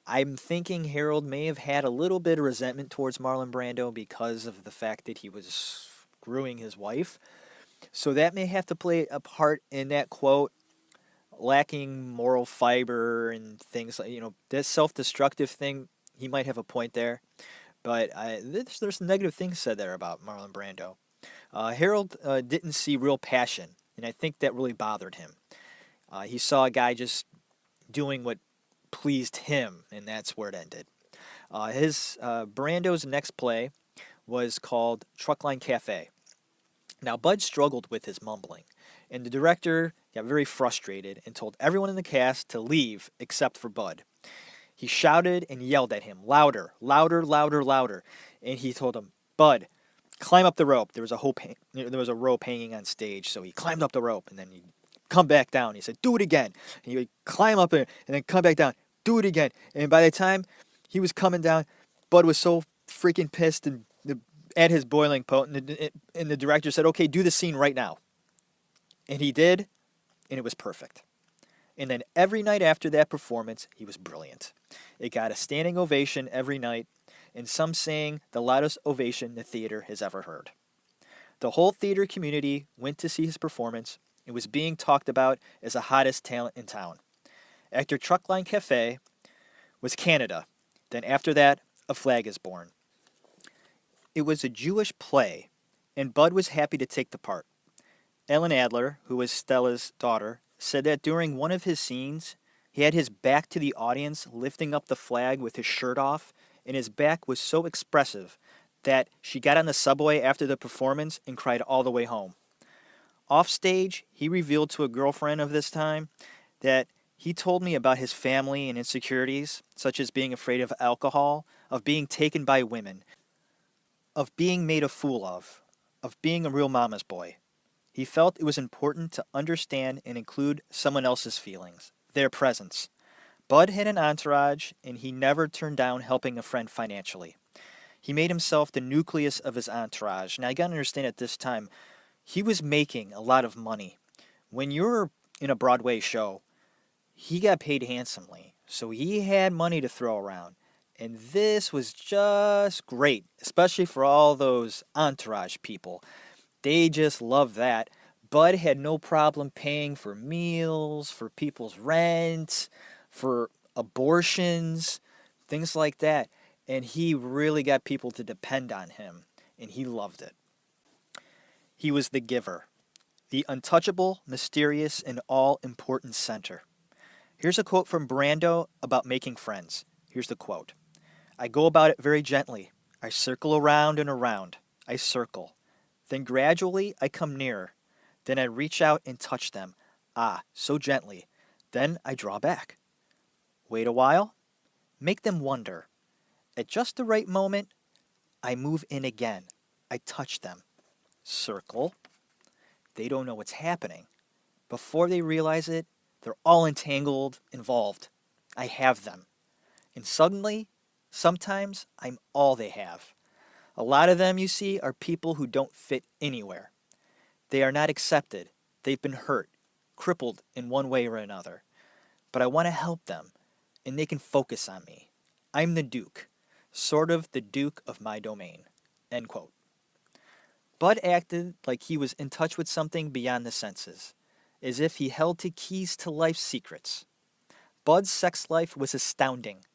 I'm thinking Harold may have had a little bit of resentment towards Marlon Brando because of the fact that he was screwing his wife. So that may have to play a part in that quote, lacking moral fiber and things like, that self-destructive thing. He might have a point there. But there's some negative things said there about Marlon Brando. Harold didn't see real passion, and I think that really bothered him. He saw a guy just doing what pleased him, and that's where it ended. Brando's next play was called Truckline Cafe. Now, Bud struggled with his mumbling, and the director got very frustrated and told everyone in the cast to leave except for Bud. He shouted and yelled at him, louder, louder, louder, louder, and he told him, Bud, climb up the rope. There was a rope hanging on stage, so he climbed up the rope, and then he come back down. He said, do it again. And he would climb up it and then come back down, do it again. And by the time he was coming down, Bud was so freaking pissed and at his boiling point, and the director said, okay, do the scene right now. And he did, and it was perfect. And then every night after that performance, he was brilliant. It got a standing ovation every night, and some saying the loudest ovation the theater has ever heard. The whole theater community went to see his performance and was being talked about as the hottest talent in town. After Truckline Cafe was Canada. Then after that, A Flag is Born. It was a Jewish play, and Bud was happy to take the part. Ellen Adler, who was Stella's daughter, said that during one of his scenes, he had his back to the audience lifting up the flag with his shirt off, and his back was so expressive that she got on the subway after the performance and cried all the way home. Off stage, he revealed to a girlfriend of this time that he told me about his family and insecurities, such as being afraid of alcohol, of being taken by women, of being made a fool of being a real mama's boy. He felt it was important to understand and include someone else's feelings, their presence. Bud had an entourage, and he never turned down helping a friend financially. He made himself the nucleus of his entourage. Now, you gotta understand at this time, he was making a lot of money. When you're in a Broadway show, he got paid handsomely, so he had money to throw around. And this was just great, especially for all those entourage people. They just loved that. Bud had no problem paying for meals, for people's rent, for abortions, things like that. And he really got people to depend on him, and he loved it. He was the giver, the untouchable, mysterious, and all-important center. Here's a quote from Brando about making friends. Here's the quote. I go about it very gently. I circle around and around. I circle. Then gradually I come nearer. Then I reach out and touch them. So gently. Then I draw back. Wait a while. Make them wonder. At just the right moment, I move in again. I touch them. Circle. They don't know what's happening. Before they realize it, they're all entangled, involved. I have them. And suddenly, sometimes I'm all they have. A lot of them, you see, are people who don't fit anywhere. They are not accepted. They've been hurt, crippled in one way or another. But I want to help them, and they can focus on me. I'm the Duke, sort of the Duke of my domain. End quote. Bud acted like he was in touch with something beyond the senses, as if he held the keys to life's secrets. Bud's sex life was astounding.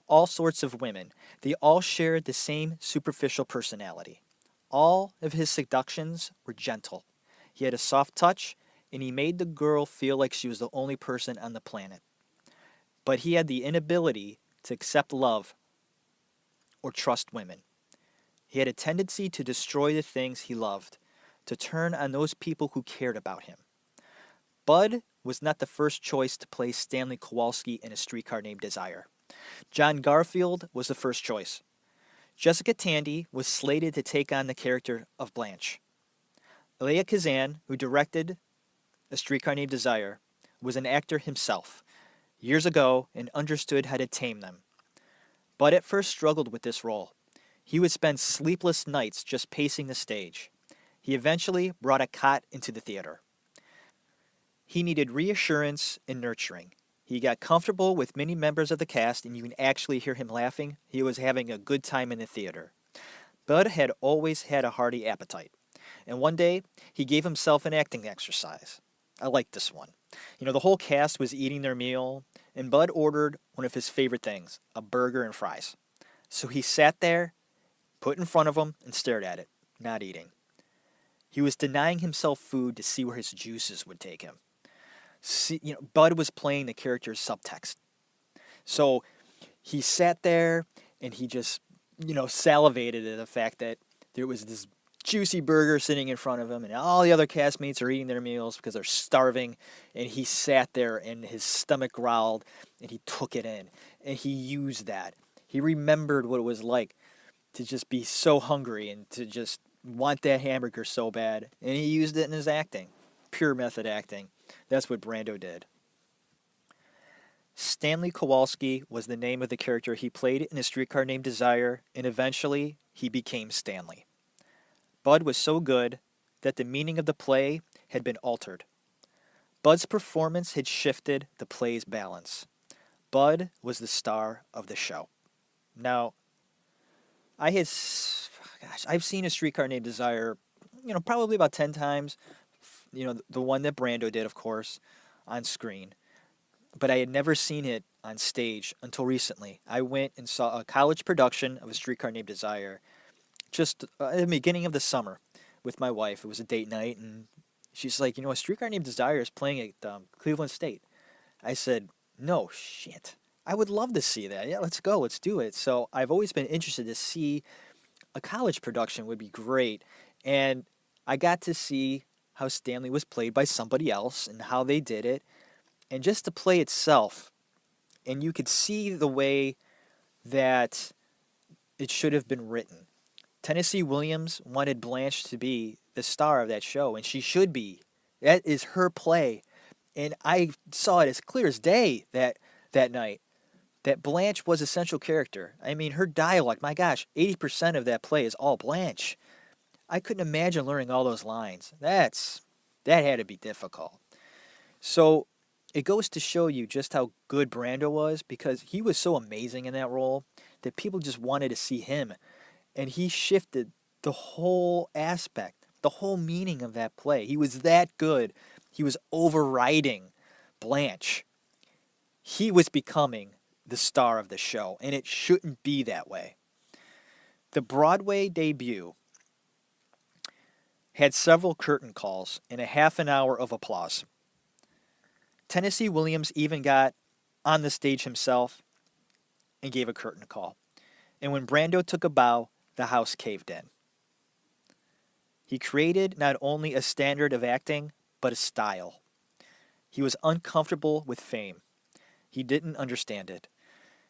All sorts of women. They all shared the same superficial personality. All of his seductions were gentle. He had a soft touch, and he made the girl feel like she was the only person on the planet. But he had the inability to accept love or trust women. He had a tendency to destroy the things he loved, to turn on those people who cared about him. Bud was not the first choice to play Stanley Kowalski in A Streetcar Named Desire. John Garfield was the first choice. Jessica Tandy was slated to take on the character of Blanche. Elia Kazan, who directed A Streetcar Named Desire, was an actor himself, years ago, and understood how to tame them. Bud at first struggled with this role. He would spend sleepless nights just pacing the stage. He eventually brought a cot into the theater. He needed reassurance and nurturing. He got comfortable with many members of the cast, and you can actually hear him laughing. He was having a good time in the theater. Bud had always had a hearty appetite, and one day he gave himself an acting exercise. I liked this one. The whole cast was eating their meal, and Bud ordered one of his favorite things, a burger and fries. So he sat there, put in front of him, and stared at it, not eating. He was denying himself food to see where his juices would take him. Bud was playing the character's subtext. So he sat there, and he just, salivated at the fact that there was this juicy burger sitting in front of him, and all the other castmates are eating their meals because they're starving, and he sat there and his stomach growled, and he took it in, and he used that. He remembered what it was like to just be so hungry and to just want that hamburger so bad, and he used it in his acting. Pure method acting. That's what Brando did. Stanley Kowalski was the name of the character he played in A Streetcar Named Desire, and eventually he became Stanley. Bud was so good that the meaning of the play had been altered. Bud's performance had shifted the play's balance. Bud was the star of the show. Now, I've seen A Streetcar Named Desire, probably about 10 times. The one that Brando did, of course, on screen. But I had never seen it on stage until recently. I went and saw a college production of A Streetcar Named Desire just at the beginning of the summer with my wife. It was a date night, and she's like, A Streetcar Named Desire is playing at Cleveland State. I said, no, shit. I would love to see that. Yeah, let's go. Let's do it. So I've always been interested to see a college production would be great. And I got to see how Stanley was played by somebody else and how they did it. And just the play itself, and you could see the way that it should have been written. Tennessee Williams wanted Blanche to be the star of that show, and she should be. That is her play. And I saw it as clear as day that night, that Blanche was a central character. I mean, her dialogue, my gosh, 80% of that play is all Blanche. I couldn't imagine learning all those lines. That had to be difficult. So it goes to show you just how good Brando was, because he was so amazing in that role that people just wanted to see him. And he shifted the whole aspect, the whole meaning of that play. He was that good. He was overriding Blanche. He was becoming the star of the show, and it shouldn't be that way. The Broadway debut had several curtain calls and a half an hour of applause. Tennessee Williams even got on the stage himself and gave a curtain call. And when Brando took a bow, the house caved in. He created not only a standard of acting, but a style. He was uncomfortable with fame. He didn't understand it.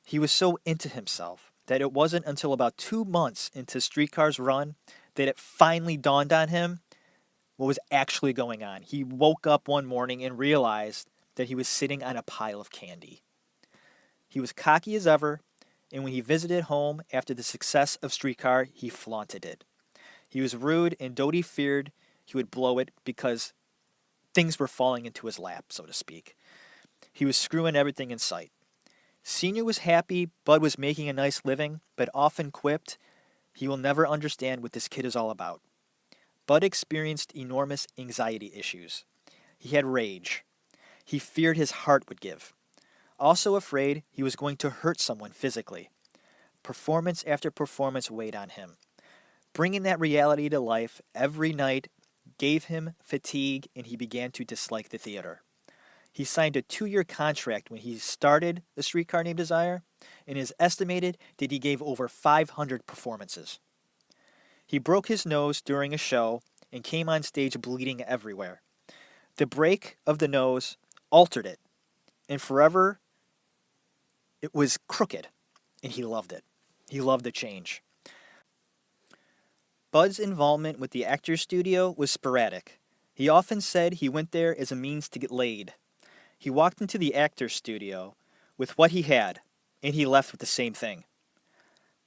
He was so into himself that it wasn't until about 2 months into Streetcar's run that it finally dawned on him what was actually going on. He woke up one morning and realized that he was sitting on a pile of candy. He was cocky as ever, and when he visited home after the success of Streetcar, he flaunted it. He was rude, and Dodie feared he would blow it because things were falling into his lap, so to speak. He was screwing everything in sight. Senior was happy Bud was making a nice living, but often quipped, he will never understand what this kid is all about. Bud experienced enormous anxiety issues. He had rage. He feared his heart would give. Also afraid he was going to hurt someone physically. Performance after performance weighed on him. Bringing that reality to life every night gave him fatigue, and he began to dislike the theater. He signed a 2-year contract when he started A Streetcar Named Desire, and it is estimated that he gave over 500 performances. He broke his nose during a show and came on stage bleeding everywhere. The break of the nose altered it, and forever it was crooked, and he loved it. He loved the change. Bud's involvement with the Actors Studio was sporadic. He often said he went there as a means to get laid. He walked into the Actors Studio with what he had, and he left with the same thing.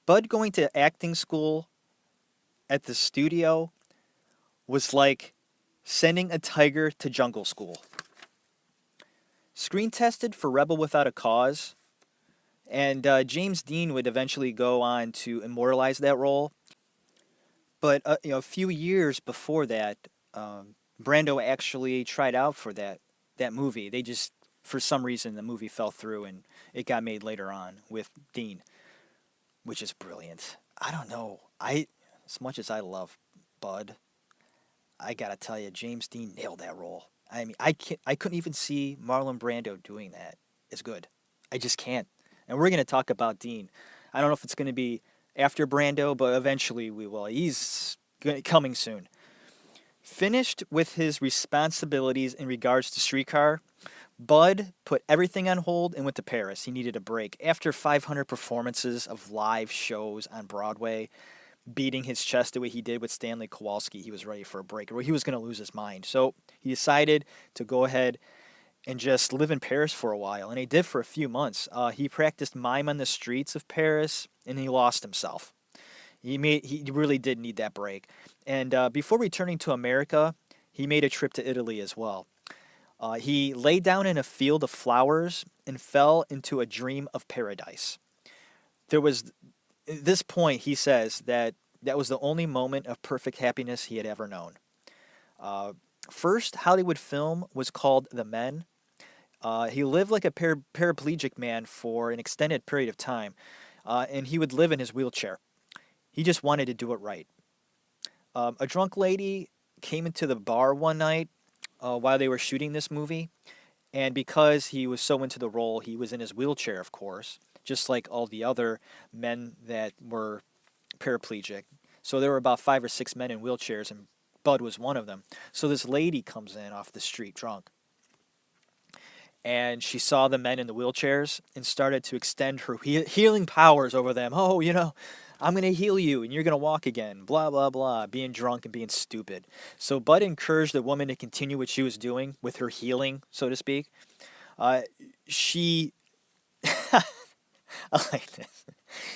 Bud going to acting school at the studio was like sending a tiger to jungle school. Screen tested for Rebel Without a Cause, and James Dean would eventually go on to immortalize that role. But a few years before that, Brando actually tried out for that movie. They just, for some reason, the movie fell through, and it got made later on with Dean, which is brilliant. I don't know. As much as I love Bud, I gotta tell you, James Dean nailed that role. I mean, I couldn't even see Marlon Brando doing that as good. I just can't. And we're gonna talk about Dean. I don't know if it's going to be after Brando, but eventually we will. He's coming soon. Finished with his responsibilities in regards to Streetcar, Bud put everything on hold and went to Paris. He needed a break. After 500 performances of live shows on Broadway, beating his chest the way he did with Stanley Kowalski, he was ready for a break, or he was going to lose his mind. So he decided to go ahead and just live in Paris for a while, and he did for a few months. He practiced mime on the streets of Paris, and he lost himself. He really did need that break. And before returning to America, he made a trip to Italy as well. He lay down in a field of flowers and fell into a dream of paradise. There was, at this point, he says that that was the only moment of perfect happiness he had ever known. Uh, First Hollywood film was called The Men. He lived like a paraplegic man for an extended period of time, and he would live in his wheelchair. He just wanted to do it right. A drunk lady came into the bar one night while they were shooting this movie, and because he was so into the role, he was in his wheelchair, of course, just like all the other men that were paraplegic. So there were about 5 or 6 men in wheelchairs, and Bud was one of them. So this lady comes in off the street drunk, and she saw the men in the wheelchairs and started to extend her healing powers over them. Oh, I'm going to heal you and you're going to walk again. Blah, blah, blah. Being drunk and being stupid. So Bud encouraged the woman to continue what she was doing with her healing, so to speak. She. I like this.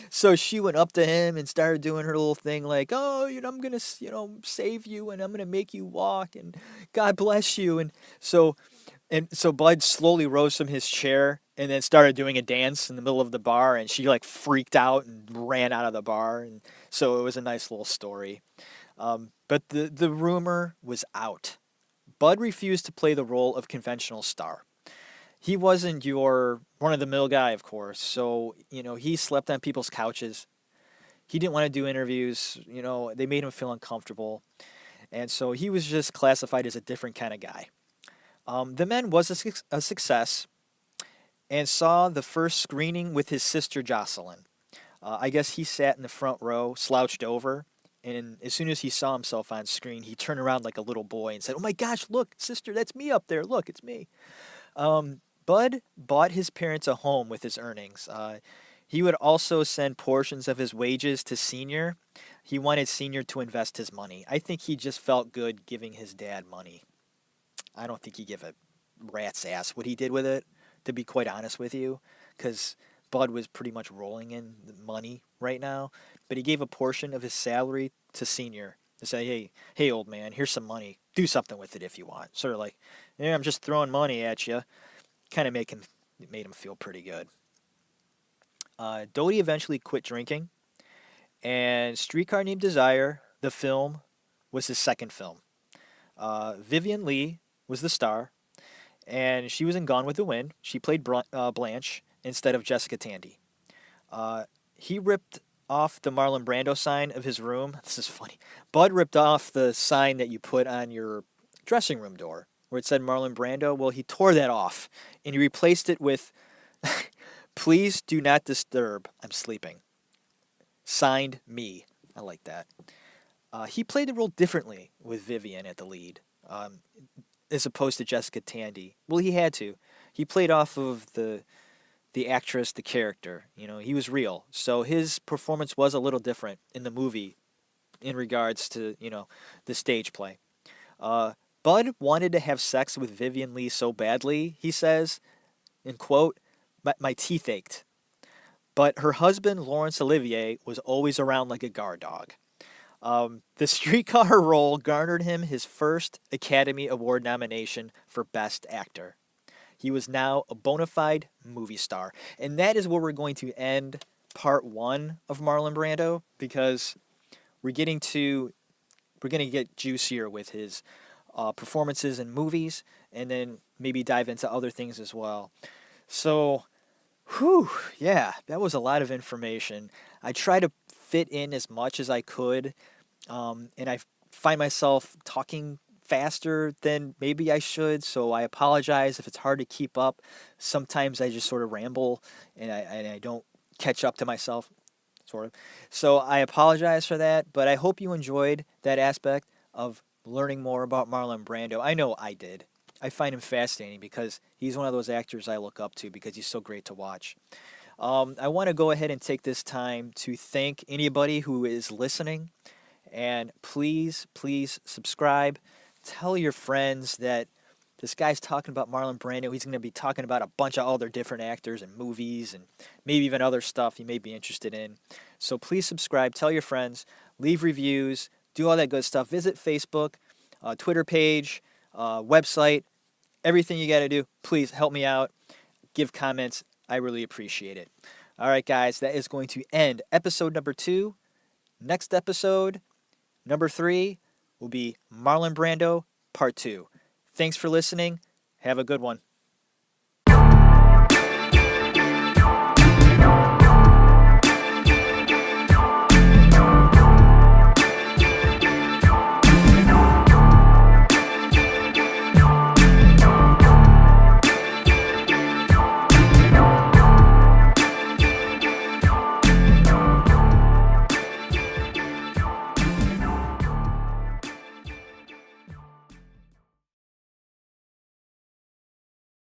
So she went up to him and started doing her little thing like, oh, I'm going to, save you and I'm going to make you walk and God bless you. And so Bud slowly rose from his chair and then started doing a dance in the middle of the bar, and she like freaked out and ran out of the bar. And so it was a nice little story. But the rumor was out. Bud refused to play the role of conventional star. He wasn't your run-of-the-mill guy, of course. So, he slept on people's couches. He didn't want to do interviews. They made him feel uncomfortable. And so he was just classified as a different kind of guy. The Men was a success and saw the first screening with his sister Jocelyn. I guess he sat in the front row, slouched over, and as soon as he saw himself on screen, he turned around like a little boy and said, "Oh my gosh, look, sister, that's me up there. Look, it's me." Bud bought his parents a home with his earnings. He would also send portions of his wages to Senior. He wanted Senior to invest his money. I think he just felt good giving his dad money. I don't think he gave a rat's ass what he did with it, to be quite honest with you, because Bud was pretty much rolling in the money right now. But he gave a portion of his salary to Senior to say, hey, old man, here's some money. Do something with it if you want. Sort of like, I'm just throwing money at you. Kind of made him feel pretty good. Doty eventually quit drinking, and Streetcar Named Desire, the film, was his second film. Vivian Lee was the star, and she was in Gone with the Wind. She played Blanche instead of Jessica Tandy. He ripped off the Marlon Brando sign of his room. This is funny. Bud ripped off the sign that you put on your dressing room door where it said Marlon Brando. Well, he tore that off, and he replaced it with, "Please do not disturb. I'm sleeping. Signed, me." I like that. He played the role differently with Vivian at the lead, as opposed to Jessica Tandy. Well, he had to. He played off of the actress, the character. He was real. So his performance was a little different in the movie in regards to, the stage play. Bud wanted to have sex with Vivian Lee so badly, he says, in quote, my teeth ached. But her husband, Laurence Olivier, was always around like a guard dog. The streetcar role garnered him his first Academy Award nomination for Best Actor. He was now a bona fide movie star. And that is where we're going to end part 1 of Marlon Brando, because we're going to get juicier with his performances in movies, and then maybe dive into other things as well. So, that was a lot of information. I try to fit in as much as I could, and I find myself talking faster than maybe I should, so I apologize if it's hard to keep up. Sometimes I just sort of ramble, and I don't catch up to myself. sort of. So I apologize for that, but I hope you enjoyed that aspect of learning more about Marlon Brando. I know I did. I find him fascinating because he's one of those actors I look up to because he's so great to watch. I want to go ahead and take this time to thank anybody who is listening. And please, please subscribe. Tell your friends that this guy's talking about Marlon Brando. He's going to be talking about a bunch of other different actors and movies and maybe even other stuff you may be interested in. So please subscribe. Tell your friends. Leave reviews. Do all that good stuff. Visit Facebook, Twitter page, website. Everything you got to do. Please help me out. Give comments. I really appreciate it. All right, guys. That is going to end episode number 2. Next episode, number 3, will be Marlon Brando Part 2. Thanks for listening. Have a good one.